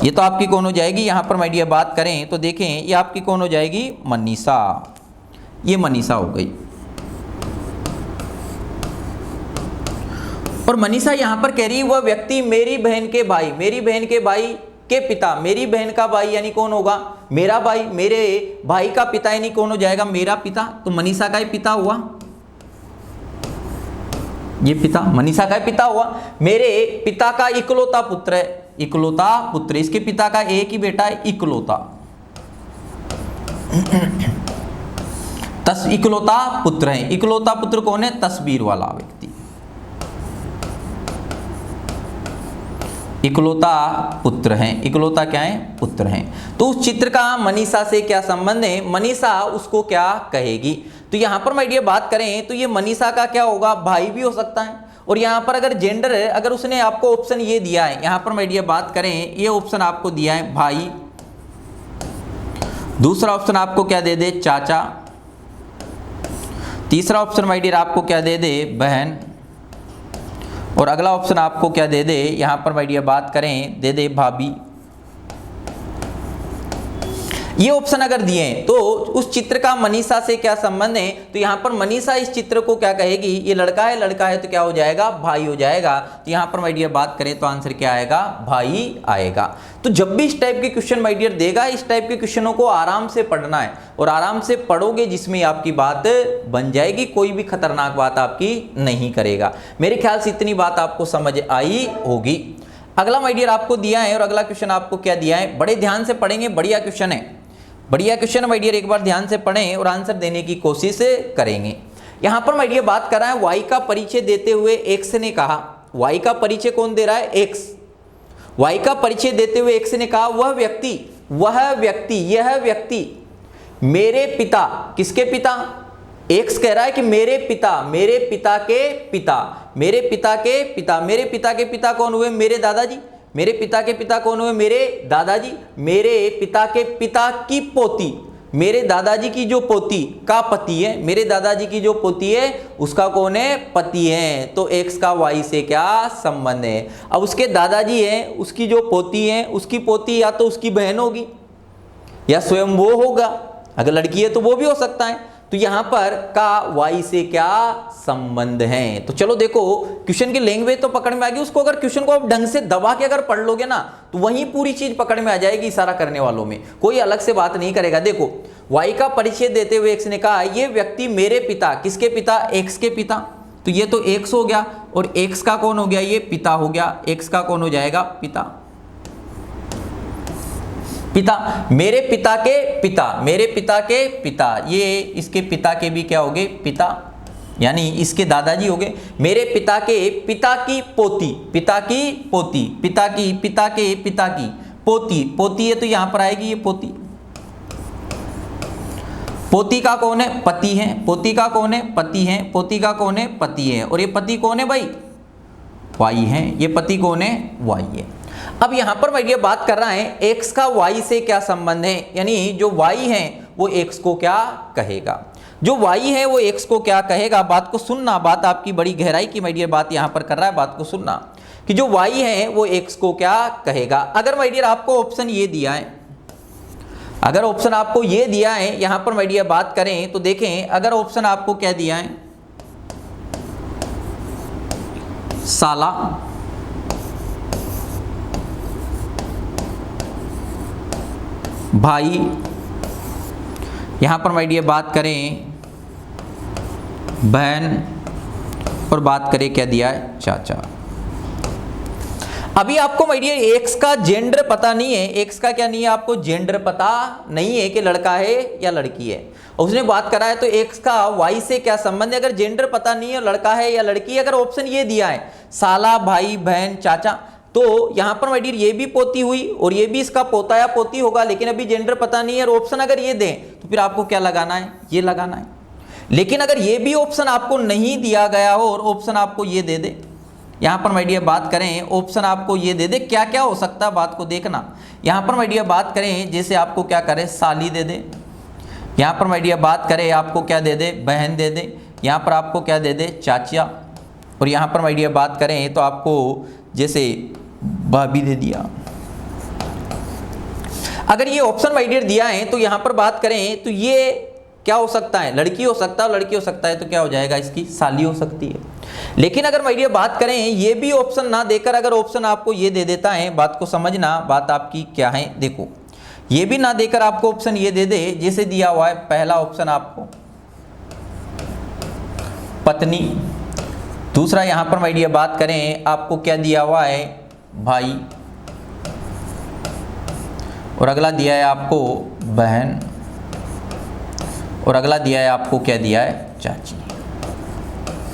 ये तो आपकी कौन हो जाएगी, यहां पर माय डियर बात करें तो देखें ये आपकी कौन हो जाएगी, मनीषा। ये मनीषा हो गई। और मनीषा यहां पर कह रही है वह व्यक्ति मेरी बहन के भाई, मेरी बहन के भाई के पिता, मेरी बहन का भाई यानी कौन होगा, मेरा भाई, मेरे भाई का पिता यानी कौन हो जाएगा, मेरा पिता। तो मनीषा का ही पिता हुआ, ये पिता मनीषा का ही पिता हुआ। मेरे पिता का इकलौता पुत्र है, इकलौता पुत्र, इसके पिता का एक ही बेटा है, इकलौता इकलौता पुत्र है। इकलौता पुत्र कौन है, तस्वीर वाला व्यक्ति, इकलौता पुत्र हैं। इकलौता क्या है, पुत्र हैं। तो उस चित्र का मनीषा से क्या संबंध है, मनीषा उसको क्या कहेगी। तो यहां पर माय डियर बात करें तो ये मनीषा का क्या होगा, भाई भी हो सकता है। और यहां पर अगर जेंडर है, अगर उसने आपको ऑप्शन ये दिया है, यहां पर माय डियर बात करें ये ऑप्शन आपको दिया है भाई, दूसरा ऑप्शन आपको क्या दे दे, चाचा, तीसरा ऑप्शन माय डियर आपको क्या दे दे, बहन, और अगला ऑप्शन आपको क्या दे दे, यहां पर माय डियर बात करें दे दे भाभी। ये ऑप्शन अगर दिए हैं तो उस चित्र का मनीषा से क्या संबंध है, तो यहां पर मनीषा इस चित्र को क्या कहेगी, ये लड़का है तो क्या हो जाएगा, भाई हो जाएगा। तो यहां पर माय डियर बात करें तो आंसर क्या आएगा, भाई आएगा। तो जब भी इस टाइप के क्वेश्चन माय डियर देगा, इस टाइप के क्वेश्चनों को आराम से पढ़ना है और आराम से पढ़ोगे जिसमें आपकी बात बन जाएगी, कोई भी खतरनाक बात आपकी नहीं करेगा। मेरे ख्याल से इतनी बात आपको समझ आई होगी। अगला माय डियर आपको दिया है और अगला क्वेश्चन आपको क्या दिया है, बड़े ध्यान से पढ़ेंगे, बढ़िया क्वेश्चन है, बढ़िया क्वेश्चन माय डियर, एक बार ध्यान से पढ़ें और आंसर देने की कोशिश करेंगे। यहां पर माय डियर बात कर रहा है वाई का परिचय देते हुए एक्स ने कहा, वाई का परिचय कौन दे रहा है, एक्स। वाई का परिचय देते हुए एक्स ने कहा वह व्यक्ति यह व्यक्ति मेरे पिता, किसके पिता, एक्स कह रहा है कि मेरे पिता के पिता कौन हुए, मेरे दादाजी। मेरे पिता के पिता कौन हुए, मेरे दादाजी। मेरे पिता के पिता की पोती, मेरे दादाजी की जो पोती का पति है, मेरे दादाजी की जो पोती है उसका कौन है, पति है। तो एक्स का वाई से क्या संबंध है। अब उसके दादाजी है, उसकी जो पोती है, उसकी पोती या तो उसकी बहन होगी या स्वयं वो होगा, अगर लड़की है तो वो भी हो सकता है। तो यहां पर का y से क्या संबंध है। तो चलो देखो क्वेश्चन की लैंग्वेज तो पकड़ में आ गई, उसको अगर क्वेश्चन को आप ढंग से दबा के अगर पढ़ लोगे ना तो वहीं पूरी चीज पकड़ में आ जाएगी इशारा करने वालों में, कोई अलग से बात नहीं करेगा। देखो y का परिचय देते हुए x ने कहा ये व्यक्ति मेरे पिता, किसके पिता, x के पिता, तो ये तो x हो गया और x का कौन हो गया, ये पिता हो गया, x का कौन हो जाएगा, पिता। पिता, मेरे पिता के पिता, मेरे पिता के पिता, ये इसके पिता के भी क्या हो गए, पिता, यानी इसके दादाजी हो गए। मेरे पिता के पिता की पोती, पिता की पोती, पिता की, पिता के पिता की पोती, पोती है तो यहां पर आएगी ये पोती। पोती का कौन है, पति है, पोती का कौन है, पति है, पोती का कौन है, पति है, और ये पति कौन है भाई, वाई है, ये पति कौन है, वाई है। अब यहां पर मैं ये बात कर रहा है x का y से क्या संबंध है, यानी जो y है वो x को क्या कहेगा, जो y है वो x को क्या कहेगा। बात को सुनना, बात आपकी बड़ी गहराई की माय डियर बात यहां पर कर रहा है, बात को सुनना कि जो y है वो x को क्या कहेगा। अगर माय डियर आपको ऑप्शन ये दिया है, अगर ऑप्शन आपको ये दिया है यहां पर माय डियर बात करें तो देखें, अगर ऑप्शन आपको क्या दिया है, साला, भाई, यहां पर माय डियर बात करें बहन, और बात करें क्या दिया है, चाचा। अभी आपको माय डियर एक्स का जेंडर पता नहीं है, एक्स का क्या नहीं है, आपको जेंडर पता नहीं है कि लड़का है या लड़की है। उसने बात करा है तो एक्स का वाई से क्या संबंध है, अगर जेंडर पता नहीं है लड़का है या लड़की है, अगर ऑप्शन ये दिया है साला, भाई, बहन, चाचा, तो यहां पर माय डियर ये भी पोती हुई और ये भी इसका पोता या पोती होगा, लेकिन अभी जेंडर पता नहीं है और ऑप्शन अगर ये दें तो फिर आपको क्या लगाना है, ये लगाना है। लेकिन अगर ये भी ऑप्शन आपको नहीं दिया गया हो और ऑप्शन आपको ये दे दे, यहां पर माय डियर बात करें ऑप्शन आपको ये दे दे, क्या क्या हो सकता है बात को देखना। यहां पर माय डियर बात करें जैसे आपको क्या करे, साली दे दे, यहां पर माय डियर बात करें आपको क्या दे दे, बहन दे दे, यहां पर आपको क्या दे दे, चाचा, और यहां पर माय डियर बात करें तो आपको जैसे भाभी दे दिया। अगर ये ऑप्शन माय डियर दिया है तो यहां पर बात करें तो ये क्या हो सकता है, लड़की हो सकता है, लड़की हो सकता है तो क्या हो जाएगा, इसकी साली हो सकती है। लेकिन अगर माय डियर बात करें ये भी ऑप्शन ना देकर अगर ऑप्शन आपको ये दे देता है, बात को समझना, बात आपकी क्या है, देखो ये भी ना देकर आपको ऑप्शन ये दे दे जैसे दिया हुआ है, पहला ऑप्शन आपको पत्नी, दूसरा यहां पर माय डियर बात करें आपको क्या दिया हुआ है, भाई, और अगला दिया है आपको बहन, और अगला दिया है आपको क्या दिया है, चाची।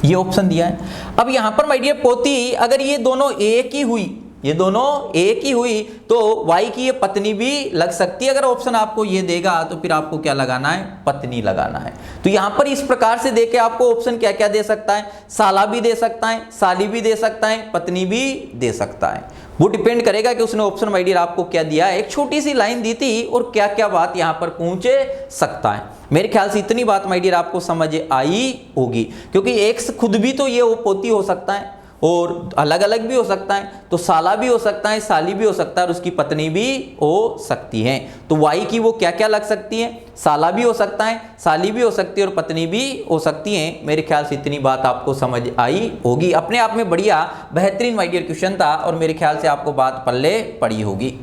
ये ऑप्शन दिया है। अब यहां पर माय डियर पोती, अगर ये दोनों एक ही हुई, ये दोनों एक ही हुई तो वाई की ये पत्नी भी लग सकती है। अगर ऑप्शन आपको ये देगा तो फिर आपको क्या लगाना है, पत्नी लगाना है। तो यहां पर इस प्रकार से देके आपको ऑप्शन क्या क्या दे सकता है, साला भी दे सकता है, साली भी दे सकता है, पत्नी भी दे सकता है। वो डिपेंड करेगा कि उसने ऑप्शन माय डियर आपको क्या दिया है, एक छोटी सी लाइन दी थी और क्या क्या बात यहां पर पहुंच सकता है। मेरे ख्याल से इतनी बात माय डियर आपको समझ आई होगी, क्योंकि एक्स खुद भी तो ये पोती हो सकता है और अलग अलग भी हो सकता है, तो साला भी हो सकता है, साली भी हो सकता है और उसकी पत्नी भी हो सकती है। तो वाई की वो क्या क्या लग सकती है, साला भी हो सकता है, साली भी हो सकती है और पत्नी भी हो सकती है। मेरे ख्याल से इतनी बात आपको समझ आई होगी। अपने आप में बढ़िया बेहतरीन माय डियर क्वेश्चन था और मेरे ख्याल से आपको बात पल्ले पड़ी होगी।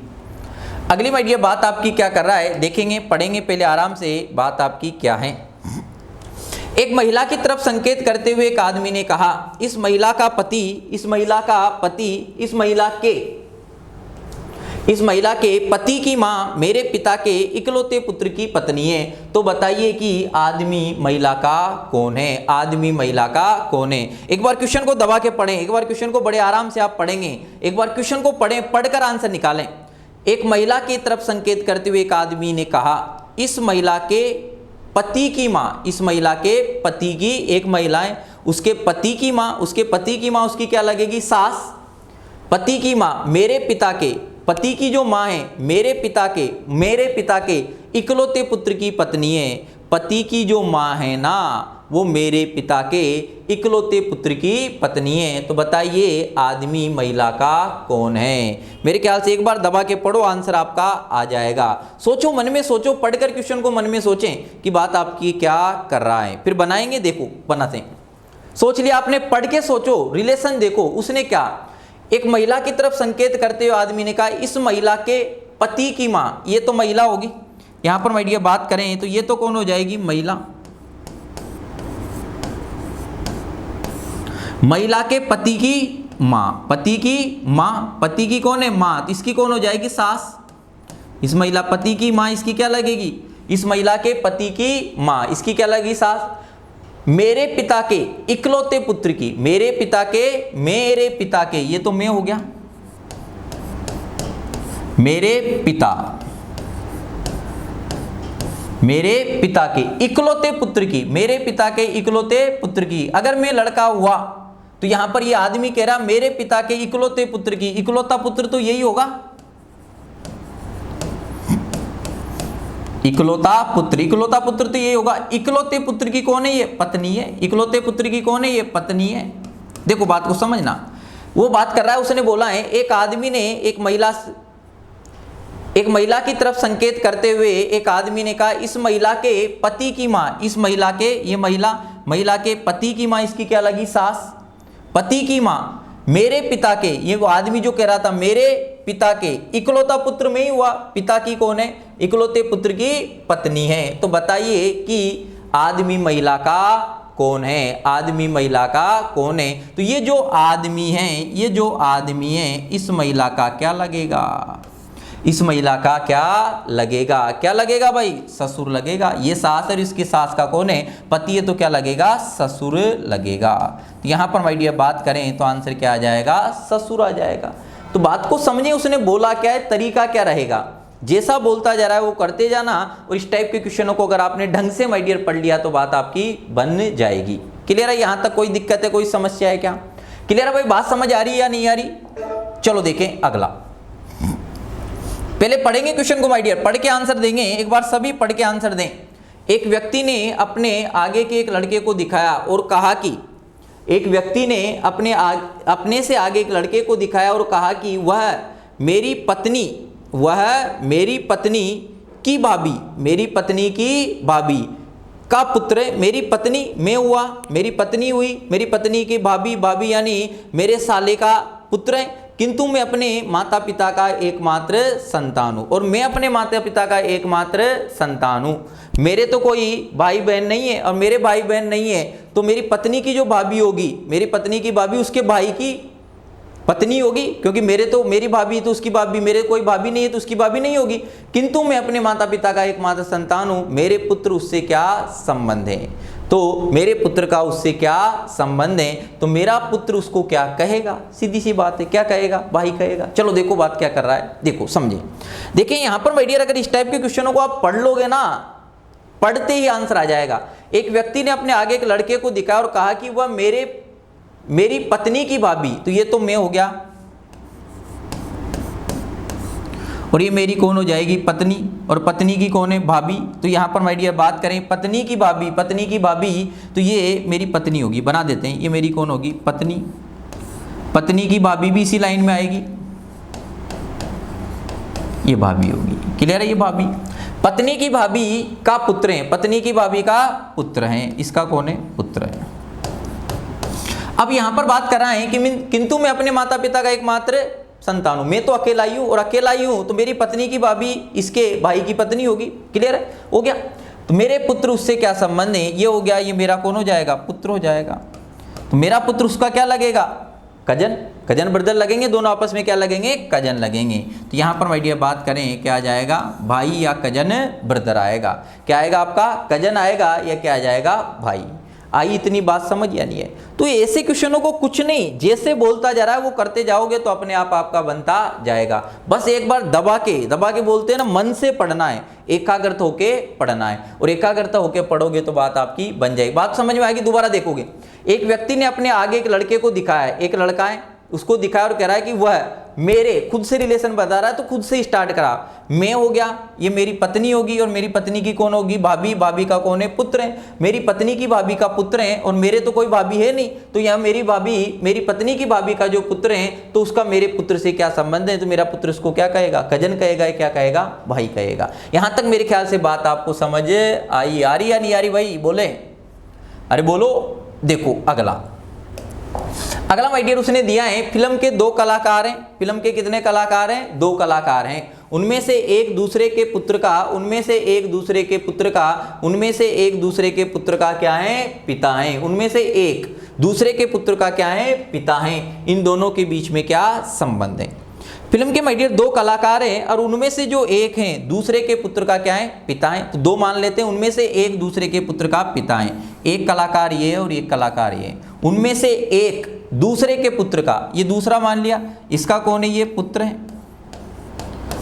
अगली माय डियर बात आपकी क्या कर रहा है, देखेंगे, पढ़ेंगे पहले आराम से, बात आपकी क्या है। एक महिला की तरफ संकेत करते हुए एक आदमी ने कहा, इस महिला का पति, इस महिला का पति, इस महिला के पति की मां मेरे पिता के इकलौते पुत्र की पत्नी है। तो बताइए कि आदमी महिला का कौन है, आदमी महिला का कौन है। एक बार क्वेश्चन को दबा के पढ़ें, एक बार क्वेश्चन को बड़े आराम से आप पढ़ेंगे, एक बार क्वेश्चन को पढ़ें, पढ़कर आंसर निकालें। एक महिला की तरफ संकेत करते हुए एक आदमी ने कहा, इस महिला के पति की मां, इस महिला के पति की, एक महिला है उसके पति की मां, उसके पति की मां उसकी क्या लगेगी, सास। पति की मां मेरे पिता के, पति की जो मां है मेरे पिता के इकलौते पुत्र की पत्नी है। पति की जो मां है ना वो मेरे पिता के इकलौते पुत्र की पत्नी है। तो बताइए आदमी महिला का कौन है? मेरे ख्याल से एक बार दबा के पढ़ो, आंसर आपका आ जाएगा। सोचो, मन में सोचो, पढ़कर क्वेश्चन को मन में सोचें कि बात आपकी क्या कर रहा है, फिर बनाएंगे। देखो बनाते हैं। सोच लिया आपने, पढ़ के सोचो, रिलेशन देखो। उसने क्या, एक महिला की तरफ संकेत करते हुए आदमी ने कहा इस महिला के पति की माँ, ये तो महिला होगी। यहां पर माइडिया बात करें तो ये तो कौन हो जाएगी? महिला। महिला के पति की माँ, पति की माँ, पति की कौन है? माँ। तो इसकी कौन हो जाएगी? सास। इस महिला पति की माँ, इसकी क्या लगेगी? इस महिला के पति की माँ, इसकी क्या लगेगी? सास। मेरे पिता के इकलौते पुत्र की, मेरे पिता के, ये तो मैं हो गया। मेरे पिता के इकलौते पुत्र की, मेरे पिता के इकलौते पुत्र की। अगर मैं लड़का हुआ तो यहां पर ये आदमी कह रहा मेरे पिता के इकलौते पुत्र की, इकलौता पुत्र तो यही होगा, इकलौता पुत्र तो यही होगा। इकलौते पुत्र की कौन है? ये पत्नी है। इकलौते पुत्र की कौन है? ये पत्नी है। देखो बात को समझना, वो बात कर रहा है, उसने बोला है एक आदमी ने एक महिला की तरफ संकेत करते हुए एक आदमी ने कहा इस महिला के पति की माँ, इस महिला के, ये महिला के पति की माँ, इसकी क्या लगी? सास। पति की माँ, मेरे पिता के, ये वो आदमी जो कह रहा था मेरे पिता के इकलौता पुत्र में ही हुआ, पिता की कौन है? इकलौते पुत्र की पत्नी है। तो बताइए कि आदमी महिला का कौन है? आदमी महिला का कौन है? तो ये जो आदमी है, इस महिला का क्या लगेगा? इस महिला का क्या लगेगा भाई? ससुर लगेगा। ये सास और इसकी सास का कौन है? पति है, तो क्या लगेगा? ससुर लगेगा। तो यहां पर माय डियर बात करें तो आंसर क्या आ जाएगा? ससुर आ जाएगा। तो बात को समझे, उसने बोला क्या है, तरीका क्या रहेगा, जैसा बोलता जा रहा है वो करते जाना। और इस टाइप के क्वेश्चनों को अगर आपने ढंग से माय डियर पढ़ लिया तो बात आपकी बन जाएगी। क्लियर है? यहां तक कोई दिक्कत है, कोई समस्या है क्या? क्लियर है भाई? बात समझ आ रही है या नहीं आ रही? चलो देखें अगला। पहले पढ़ेंगे क्वेश्चन को माय डियर, पढ़ के आंसर देंगे। एक बार सभी पढ़ के आंसर दें। एक व्यक्ति ने अपने आगे के एक लड़के को दिखाया और कहा कि, एक व्यक्ति ने अपने से आगे एक लड़के को दिखाया और कहा कि वह मेरी पत्नी की भाभी का पुत्र है। मेरी पत्नी मैं हुआ, मेरी पत्नी हुई, मेरी पत्नी की भाभी यानी मेरे साले का पुत्र है, किंतु मैं अपने माता पिता का एकमात्र संतान हूँ। और मैं अपने माता पिता का एकमात्र संतान हूँ, मेरे तो कोई भाई बहन नहीं है और मेरे भाई बहन नहीं है। तो मेरी पत्नी की जो भाभी होगी, मेरी पत्नी की भाभी उसके भाई की पत्नी होगी, क्योंकि मेरी भाभी तो उसकी भाभी, मेरे कोई भाभी नहीं है तो उसकी भाभी नहीं होगी। किंतु मैं अपने माता पिता का एकमात्र संतान हूँ, मेरे पुत्र उससे क्या संबंध है? तो मेरे पुत्र का उससे क्या संबंध है? तो मेरा पुत्र उसको क्या कहेगा? सीधी सी बात है, क्या कहेगा? भाई कहेगा। चलो देखो बात क्या कर रहा है, देखो समझे। देखिए यहां पर माय डियर अगर इस टाइप के क्वेश्चनों को आप पढ़ लोगे ना, पढ़ते ही आंसर आ जाएगा। एक व्यक्ति ने अपने आगे एक लड़के को दिखाया और कहा कि वह मेरी पत्नी की भाभी, तो ये तो मैं हो गया, और ये मेरी कौन हो जाएगी? पत्नी। और पत्नी की कौन है? भाभी। तो यहां पर माय डियर बात करें पत्नी की भाभी, तो ये मेरी पत्नी होगी, बना देते हैं, ये मेरी कौन होगी? पत्नी। पत्नी की भाभी भी इसी लाइन में आएगी, ये भाभी होगी। क्लियर है? ये भाभी, पत्नी की भाभी का पुत्र है, पत्नी की भाभी का पुत्र है, इसका कौन है? पुत्र है। अब यहां पर बात कर रहा है कि किंतु मैं अपने माता पिता का एकमात्र संतान हूं, मैं तो अकेला ही हूं, और अकेला ही हूं तो मेरी पत्नी की भाभी इसके भाई की पत्नी होगी। क्लियर है? हो गया। तो मेरे पुत्र उससे क्या संबंध है? ये हो गया, ये मेरा कौन हो जाएगा? पुत्र हो जाएगा। तो मेरा पुत्र उसका क्या लगेगा? कजन ब्रदर लगेंगे, दोनों आपस में क्या लगेंगे? कजन लगेंगे। तो यहां पर माय डियर बात करें क्या आ जाएगा? भाई या कजन ब्रदर आएगा। क्या आएगा आपका? कजन आएगा या क्या आ जाएगा? भाई। आई इतनी बात समझ या नहीं है? तो ऐसे क्वेश्चनों को कुछ नहीं, जैसे बोलता जा रहा है वो करते जाओगे तो अपने आप आपका बनता जाएगा। बस एक बार दबा के बोलते हैं ना, मन से पढ़ना है, एकाग्रता होके पढ़ना है, और एकाग्रता होके पढ़ोगे तो बात आपकी बन जाएगी। बात समझ में आएगी? दोबारा देखोगे। एक व्यक्ति ने अपने आगे एक लड़के को दिखाया, एक लड़का है, उसको दिखाया और कह रहा है कि वह मेरे, खुद से रिलेशन बता रहा है तो खुद से स्टार्ट करा। मैं हो गया, ये मेरी पत्नी होगी और मेरी पत्नी की कौन होगी, भाभी, भाभी का कौन है, पुत्र है। मेरी पत्नी की भाभी का पुत्र है और मेरे तो कोई भाभी है नहीं, तो यहाँ मेरी भाभी, मेरी पत्नी की भाभी का जो पुत्र है तो उसका मेरे पुत्र से क्या संबंध है, तो मेरा पुत्र उसको क्या कहेगा, कजन कहेगा, क्या कहेगा, भाई कहेगा। यहां तक मेरे ख्याल से बात आपको समझ आई, आ रही या नहीं आ रही भाई, बोले, अरे बोलो। देखो अगला माय डियर उसने दिया है, फिल्म के 2 कलाकार हैं। फिल्म के कितने कलाकार हैं, 2 कलाकार हैं। उनमें से एक दूसरे के पुत्र का, उनमें से एक दूसरे के पुत्र का, उनमें से एक दूसरे के पुत्र का क्या है, पिता है। उनमें से एक दूसरे के पुत्र का क्या है, पिता है। इन दोनों के बीच में क्या संबंध है। फिल्म के माय डियर 2 कलाकार हैं और उनमें से जो एक हैं दूसरे के पुत्र का क्या है, पिता है। तो 2 मान लेते हैं, उनमें से एक दूसरे के पुत्र का पिता है। एक कलाकार ये है और एक कलाकार ये है। उनमें से एक दूसरे के पुत्र का, ये दूसरा मान लिया, इसका कौन है, ये पुत्र है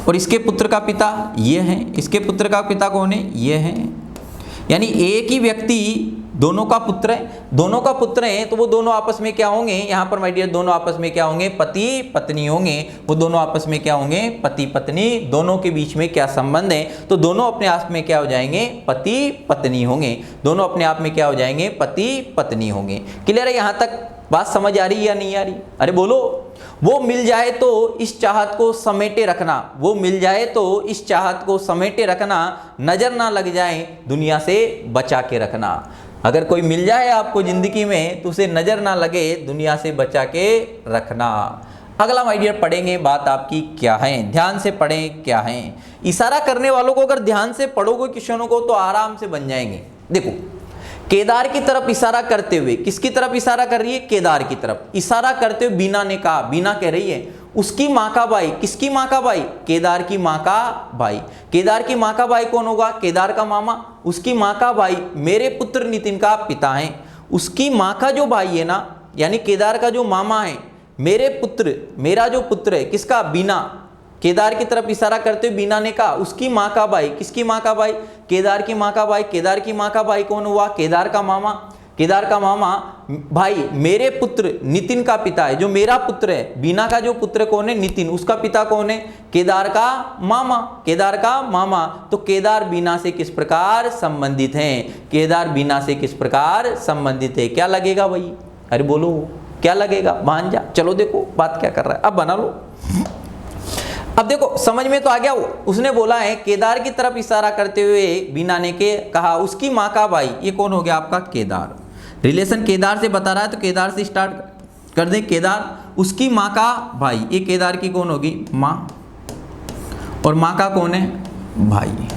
और इसके पुत्र का पिता ये है। इसके पुत्र का पिता कौन है, ये है। यानी एक ही व्यक्ति दोनों का पुत्र है, दोनों का पुत्र है तो वो दोनों आपस में क्या होंगे, यहाँ पर माय डियर दोनों आपस में क्या होंगे, पति पत्नी होंगे। वो दोनों आपस में क्या होंगे, पति पत्नी। दोनों के बीच में क्या संबंध है, तो दोनों अपने आप में क्या हो जाएंगे, पति पत्नी होंगे। दोनों अपने आप में क्या हो जाएंगे, पति पत्नी होंगे। क्लियर है, यहाँ तक बात समझ आ रही या नहीं आ रही, अरे बोलो। वो मिल जाए तो इस चाहत को समेटे रखना, वो मिल जाए तो इस चाहत को समेटे रखना, नजर ना लग जाए दुनिया से बचा के रखना। अगर कोई मिल जाए आपको जिंदगी में तो उसे नजर ना लगे, दुनिया से बचा के रखना। अगला माय डियर पढ़ेंगे, बात आपकी क्या है, ध्यान से पढ़ें क्या है। इशारा करने वालों को अगर ध्यान से पढ़ोगे क्वेश्चनों को तो आराम से बन जाएंगे। देखो केदार की तरफ इशारा करते हुए, किसकी तरफ इशारा कर रही है, केदार की तरफ इशारा करते हुए बीना ने कहा, बीना कह रही है उसकी माँ का भाई, किसकी माँ का भाई, केदार की माँ का भाई। केदार की माँ का भाई कौन होगा, केदार का मामा। उसकी माँ का भाई मेरे पुत्र नितिन का पिता है। उसकी माँ का जो भाई है ना, यानी केदार का जो मामा है, मेरे पुत्र, मेरा जो पुत्र है किसका, बीना। केदार की तरफ इशारा करते हुए बीना ने कहा उसकी माँ का भाई, किसकी माँ का भाई, केदार की माँ का भाई। केदार की माँ का भाई कौन हुआ, केदार का मामा। केदार का मामा भाई मेरे पुत्र नितिन का पिता है, जो मेरा पुत्र है, बीना का जो पुत्र कौन है, नितिन, उसका पिता कौन है, केदार का मामा। केदार का मामा। तो केदार बीना से किस प्रकार संबंधित हैं, केदार बीना से किस प्रकार संबंधित है। क्या लगेगा भाई, अरे बोलो क्या लगेगा, भांजा। चलो देखो बात क्या कर रहा है, अब बना लो। अब देखो समझ में तो आ गया। उसने बोला है केदार की तरफ इशारा करते हुए बीना ने के कहा उसकी माँ का भाई, ये कौन हो गया आपका, केदार। रिलेशन केदार से बता रहा है तो केदार से स्टार्ट कर दे। केदार उसकी माँ का भाई, ये केदार की कौन होगी, माँ, और माँ का कौन है, भाई।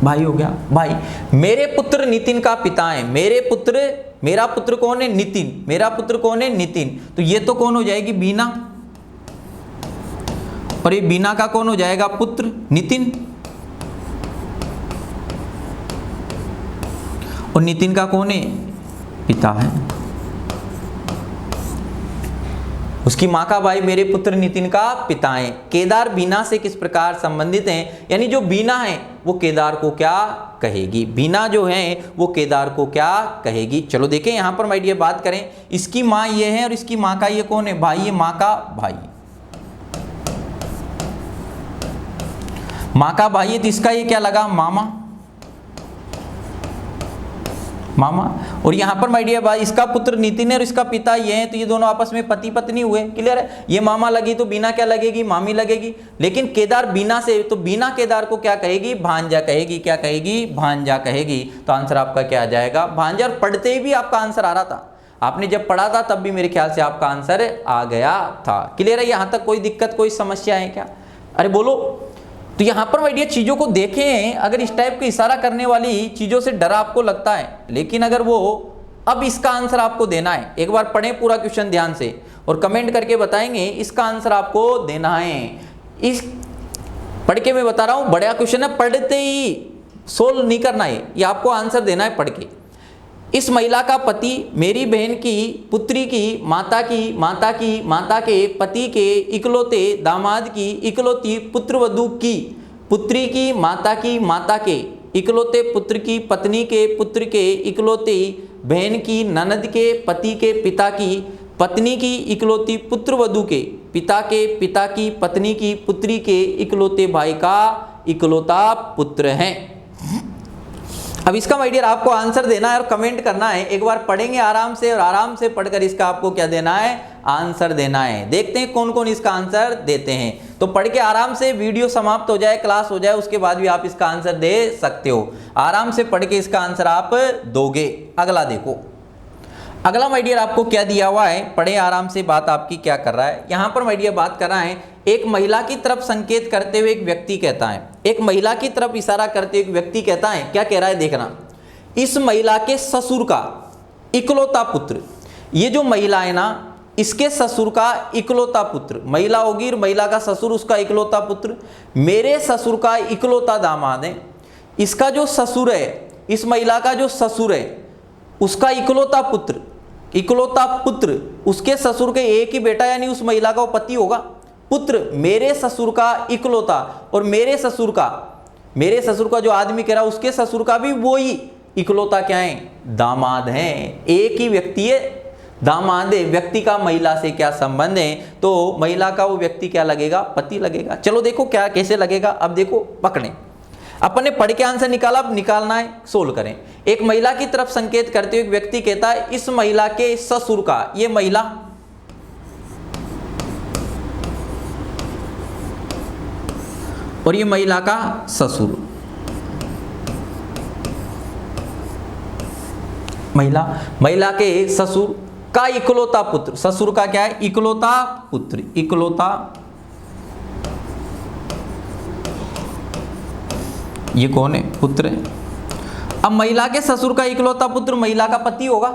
भाई हो गया भाई। मेरे पुत्र नितिन का पिता है, मेरे पुत्र, मेरा पुत्र कौन है, नितिन। मेरा पुत्र कौन है, नितिन। तो ये तो कौन हो जाएगी, बीना, और ये बीना का कौन हो जाएगा, पुत्र नितिन। और नितिन का कौन है, पिता है। उसकी माँ का भाई मेरे पुत्र नितिन का पिता है। केदार बीना से किस प्रकार संबंधित हैं, यानी जो बीना है वो केदार को क्या कहेगी, बीना जो है वो केदार को क्या कहेगी। चलो देखें यहाँ पर माय डियर बात करें, इसकी माँ ये है और इसकी माँ का ये कौन है, भाई। ये माँ का भाई, माँ का भाई है तो इसका ये क्या लगा, मामा, मामा। और यहाँ पर माय डियर भाई इसका पुत्र नितिन है और इसका पिता ये है, तो ये दोनों आपस में पति पत्नी हुए। क्लियर है, ये मामा लगी तो बीना क्या लगेगी, मामी लगेगी। लेकिन केदार बीना से, तो बीना केदार को क्या कहेगी, भांजा कहेगी। क्या कहेगी, भांजा कहेगी। तो आंसर आपका क्या आ जाएगा, भांजा। और पढ़ते ही भी आपका आंसर आ रहा था, आपने जब पढ़ा था तब भी मेरे ख्याल से आपका आंसर आ गया था। क्लियर है, यहाँ तक कोई दिक्कत, कोई समस्या है क्या, अरे बोलो। तो यहाँ पर माय डियर चीज़ों को देखें, अगर इस टाइप के इशारा करने वाली चीज़ों से डर आपको लगता है, लेकिन अगर वो अब इसका आंसर आपको देना है, एक बार पढ़ें पूरा क्वेश्चन ध्यान से और कमेंट करके बताएंगे इसका आंसर आपको देना है। इस पढ़ के मैं बता रहा हूँ, बड़ा क्वेश्चन है, पढ़ते ही सोल्व नहीं करना है, ये आपको आंसर देना है पढ़ के। इस महिला का पति मेरी बहन की पुत्री की माता की माता की माता के पति के इकलौते दामाद की इकलौती पुत्रवधू की पुत्री की माता के इकलौते पुत्र की पत्नी के पुत्र के इकलौते बहन की ननद के पति के पिता की पत्नी की इकलौती पुत्रवधू के पिता की पत्नी की पुत्री के इकलौते भाई का इकलौता पुत्र है। अब इसका माय डियर आपको आंसर देना है और कमेंट करना है। एक बार पढ़ेंगे आराम से और आराम से पढ़कर इसका आपको क्या देना है, आंसर देना है। देखते हैं कौन कौन इसका आंसर देते हैं। तो पढ़ के आराम से वीडियो समाप्त हो जाए, क्लास हो जाए, उसके बाद भी आप इसका आंसर दे सकते हो। आराम से पढ़ के इसका आंसर आप दोगे। अगला देखो, अगला माय डियर आपको क्या दिया हुआ है, पढ़े आराम से। बात आपकी क्या कर रहा है यहाँ पर माय डियर, बात कर रहा है एक महिला की तरफ संकेत करते हुए एक व्यक्ति कहता है, एक महिला की तरफ इशारा करते हुए एक व्यक्ति कहता है, क्या कह रहा है देखना, इस महिला के ससुर का इकलौता पुत्र, ये जो महिला है ना इसके ससुर का इकलौता पुत्र, महिला होगी और महिला का ससुर उसका इकलौता पुत्र, मेरे ससुर का इकलौता दामाद है। इसका जो ससुर है, इस महिला का जो ससुर है उसका इकलौता पुत्र, इकलौता पुत्र उसके ससुर के एक ही बेटा यानी उस महिला का वो पति होगा। पुत्र मेरे ससुर का इकलौता, और मेरे ससुर का जो आदमी कह रहा है उसके ससुर का भी वो ही इकलौता क्या है, दामाद है। एक ही व्यक्ति है, दामाद है। व्यक्ति का महिला से क्या संबंध है, तो महिला का वो व्यक्ति क्या लगेगा, पति लगेगा। चलो देखो क्या कैसे लगेगा। अब देखो पकड़े, अपन ने पढ़ के आंसर निकाला, अब निकालना है, सोल्व करें। एक महिला की तरफ संकेत करते हुए एक व्यक्ति कहता है इस महिला के ससुर का, ये महिला, और ये महिला का ससुर, महिला के ससुर का इकलौता पुत्र, ससुर का क्या है, इकलौता पुत्र, इकलौता, ये कौन है, पुत्र है। अब महिला के ससुर का इकलौता पुत्र महिला का पति होगा।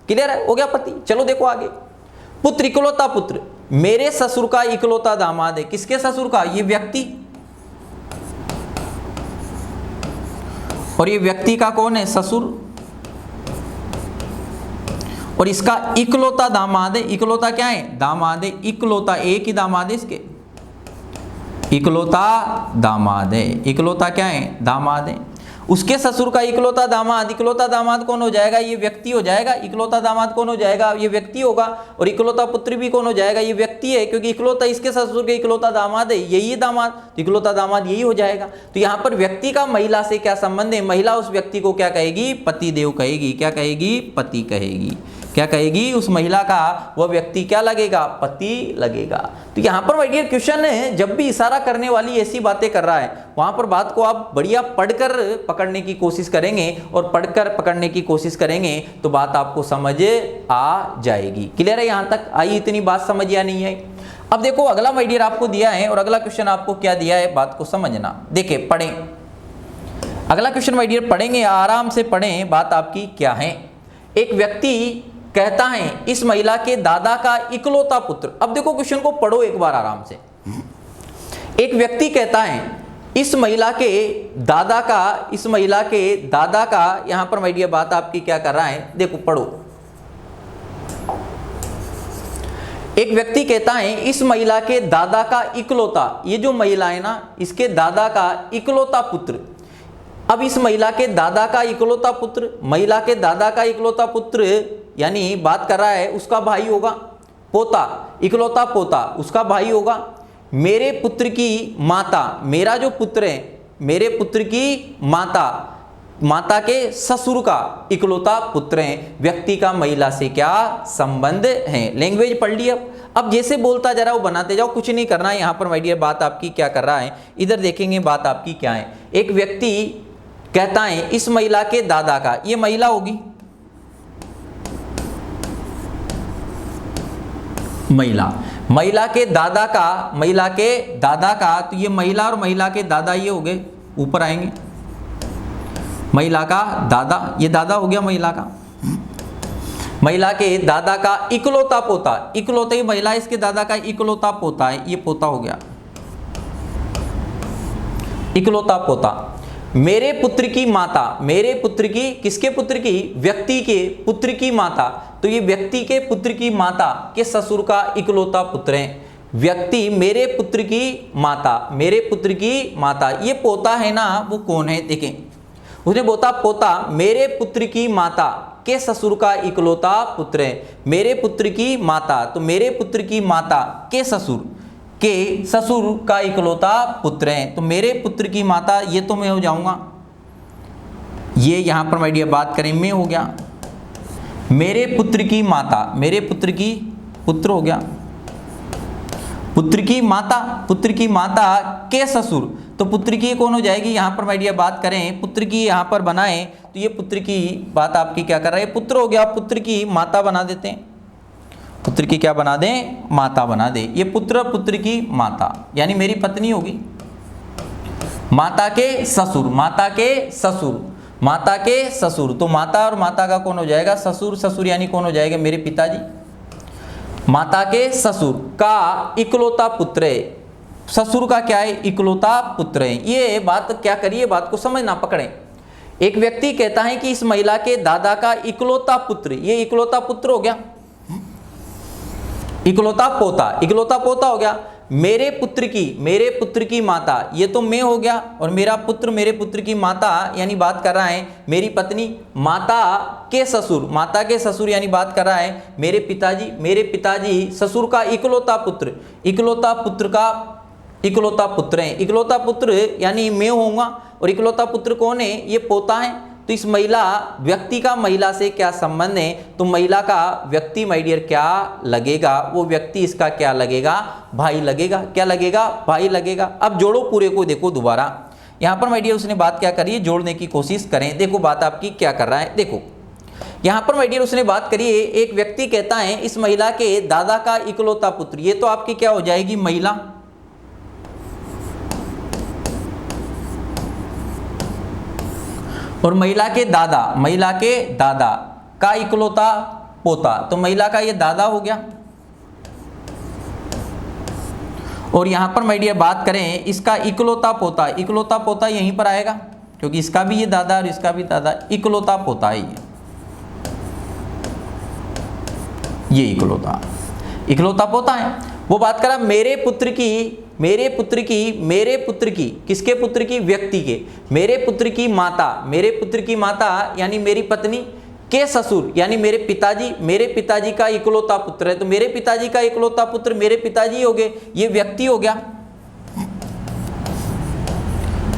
क्लियर है, हो गया पति। चलो देखो आगे, पुत्र इकलौता पुत्र मेरे ससुर का इकलौता दामाद है। किसके ससुर का, ये व्यक्ति, और ये व्यक्ति का कौन है, ससुर, और इसका इकलौता दामाद है। इकलौता क्या है, दामाद है। इकलौता एक ही दामाद है इसके, इकलौता दामाद है। इकलौता क्या है, दामाद है। उसके ससुर का इकलौता दामाद, इकलौता दामाद कौन हो जाएगा, ये व्यक्ति हो जाएगा। इकलौता दामाद कौन हो जाएगा, ये व्यक्ति होगा। और इकलौता पुत्र भी कौन हो जाएगा, ये व्यक्ति है, क्योंकि इकलौता इसके ससुर के इकलौता दामाद है, यही दामाद, तो इकलौता दामाद यही हो जाएगा। तो यहाँ पर व्यक्ति का महिला से क्या संबंध है, महिला उस व्यक्ति को क्या कहेगी, पति देव कहेगी। क्या कहेगी, पति कहेगी। क्या कहेगी, उस महिला का वह व्यक्ति क्या लगेगा, पति लगेगा। तो यहाँ पर माय डियर क्वेश्चन है, जब भी इशारा करने वाली ऐसी बातें कर रहा है वहां पर बात को आप बढ़िया पढ़कर पकड़ने की कोशिश करेंगे, और पढ़कर पकड़ने की कोशिश करेंगे तो बात आपको समझ आ जाएगी। क्लियर है, यहाँ तक आई इतनी बात समझ या नहीं आई। अब देखो अगला माय डियर आपको दिया है, और अगला क्वेश्चन आपको क्या दिया है, बात को समझना। देखिए पढ़ें अगला क्वेश्चन माय डियर, पढ़ेंगे आराम से पढ़ें, बात आपकी क्या है। एक व्यक्ति कहता है इस महिला के दादा का इकलौता पुत्र। अब देखो क्वेश्चन को पढ़ो एक बार आराम से। एक व्यक्ति कहता है इस महिला के दादा का, इस महिला के दादा का, यहां पर माय डियर बात आपकी क्या कर रहा है, देखो पढ़ो। एक व्यक्ति कहता है इस महिला के दादा का इकलौता, ये जो महिला है ना इसके दादा का इकलौता पुत्र। अब इस महिला के दादा का इकलौता पुत्र, महिला के दादा का इकलौता पुत्र यानी बात कर रहा है उसका भाई होगा, पोता, इकलौता पोता उसका भाई होगा। मेरे पुत्र की माता, मेरा जो पुत्र है, मेरे पुत्र की माता, माता के ससुर का इकलौता पुत्र है। व्यक्ति का महिला से क्या संबंध है। लैंग्वेज पढ़ लिया। अब जैसे बोलता जा रहा है वो बनाते जाओ, कुछ नहीं करना है। यहाँ पर माय डियर बात आपकी क्या कर रहा है, इधर देखेंगे बात आपकी क्या है। एक व्यक्ति कहता है इस महिला के दादा का, ये महिला होगी, महिला के दादा का, महिला के दादा का, तो ये महिला और महिला के दादा ये हो गए, ऊपर आएंगे, महिला का दादा, ये दादा हो गया महिला का। महिला के दादा का इकलौता पोता, इकलौता ही महिला इसके दादा का इकलौता पोता है, ये पोता हो गया, इकलौता पोता। मेरे पुत्र की माता, मेरे पुत्र की, किसके पुत्र की, व्यक्ति के पुत्र की माता, तो ये व्यक्ति के पुत्र की माता के ससुर का इकलौता पुत्र है। व्यक्ति मेरे पुत्र की माता, मेरे पुत्र की माता, ये पोता है ना, वो कौन है देखें, उसने बोला पोता मेरे पुत्र की माता, के ससुर का इकलौता पुत्र है। मेरे पुत्र की माता, तो मेरे पुत्र की माता के ससुर का इकलौता पुत्र है। तो मेरे पुत्र की माता, ये तो मैं हो जाऊंगा, ये यहां पर माय डियर बात करें मैं हो गया। मेरे पुत्र की माता, मेरे पुत्र की, पुत्र हो गया, पुत्र की माता के ससुर, तो पुत्र की कौन हो जाएगी, यहां पर माय डियर बात करें पुत्र की, यहां पर बनाएं तो ये पुत्र की बात आपकी क्या कर रहा है, पुत्र हो गया, पुत्र की माता बना देते हैं, पुत्र की क्या बना दें, माता बना दे। ये पुत्र की माता यानी मेरी पत्नी होगी। माता के ससुर, माता के ससुर, तो माता और माता का कौन हो जाएगा, ससुर यानी कौन हो जाएगा, मेरे पिताजी। माता के ससुर का इकलौता पुत्र है, ससुर का क्या है, इकलौता पुत्र है। ये बात क्या करिए, बात को समझना, पकड़ें। एक व्यक्ति कहता है कि इस महिला के दादा का इकलौता पुत्र, ये इकलौता पुत्र हो गया, इकलौता पोता हो गया। मेरे पुत्र की माता, ये तो मैं हो गया, और मेरा पुत्र, मेरे पुत्र की माता यानी बात कर रहा है मेरी पत्नी। माता के ससुर यानी बात कर रहा है मेरे पिताजी, ससुर का इकलौता पुत्र है। इकलौता पुत्र यानी मैं होऊंगा, और इकलौता पुत्र कौन है, ये पोता है। तो इस व्यक्ति का महिला से क्या संबंध है, तो महिला का व्यक्ति माय डियर क्या लगेगा, वो व्यक्ति इसका क्या लगेगा, भाई लगेगा। क्या लगेगा, भाई लगेगा। अब जोड़ो पूरे को, देखो दोबारा यहाँ पर माय डियर उसने बात क्या करी है, जोड़ने की कोशिश करें। देखो बात आपकी क्या कर रहा है, देखो यहाँ पर माय डियर उसने बात करी है, एक व्यक्ति कहता है इस महिला के दादा का इकलौता पुत्र, ये तो आपकी क्या हो जाएगी, महिला। और महिला के दादा का इकलौता पोता, तो महिला का ये दादा हो गया। और यहां पर माय डियर बात करें इसका इकलौता पोता यहीं पर आएगा, क्योंकि इसका भी ये दादा और इसका भी दादा, इकलौता पोता है ये इकलौता पोता है। वो बात करा मेरे पुत्र की, किसके पुत्र की, व्यक्ति के। मेरे पुत्र की माता यानी मेरी पत्नी के ससुर यानी मेरे पिताजी का इकलौता पुत्र है। तो मेरे पिताजी का इकलौता पुत्र मेरे पिताजी हो गए, ये व्यक्ति हो गया।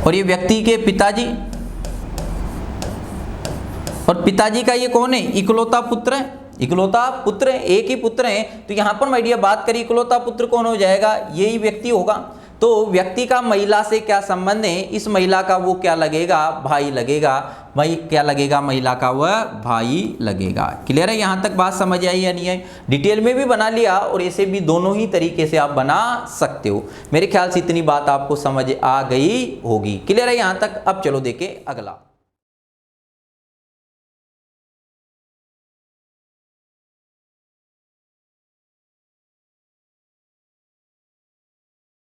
और ये व्यक्ति के पिताजी, और पिताजी का ये कौन है, इकलौता पुत्र है। एक ही पुत्र है। तो यहां पर माय डियर बात करी इकलौता पुत्र कौन हो जाएगा, यही व्यक्ति होगा। तो व्यक्ति का महिला से क्या संबंध है, इस महिला का वो क्या लगेगा, भाई लगेगा। भाई क्या लगेगा, महिला का वह भाई लगेगा। क्लियर है, यहां तक बात समझ आई या नहीं है। डिटेल में भी बना लिया और ऐसे भी दोनों ही तरीके से आप बना सकते हो। मेरे ख्याल से इतनी बात आपको समझ आ गई होगी। क्लियर है यहां तक। अब चलो देखें अगला।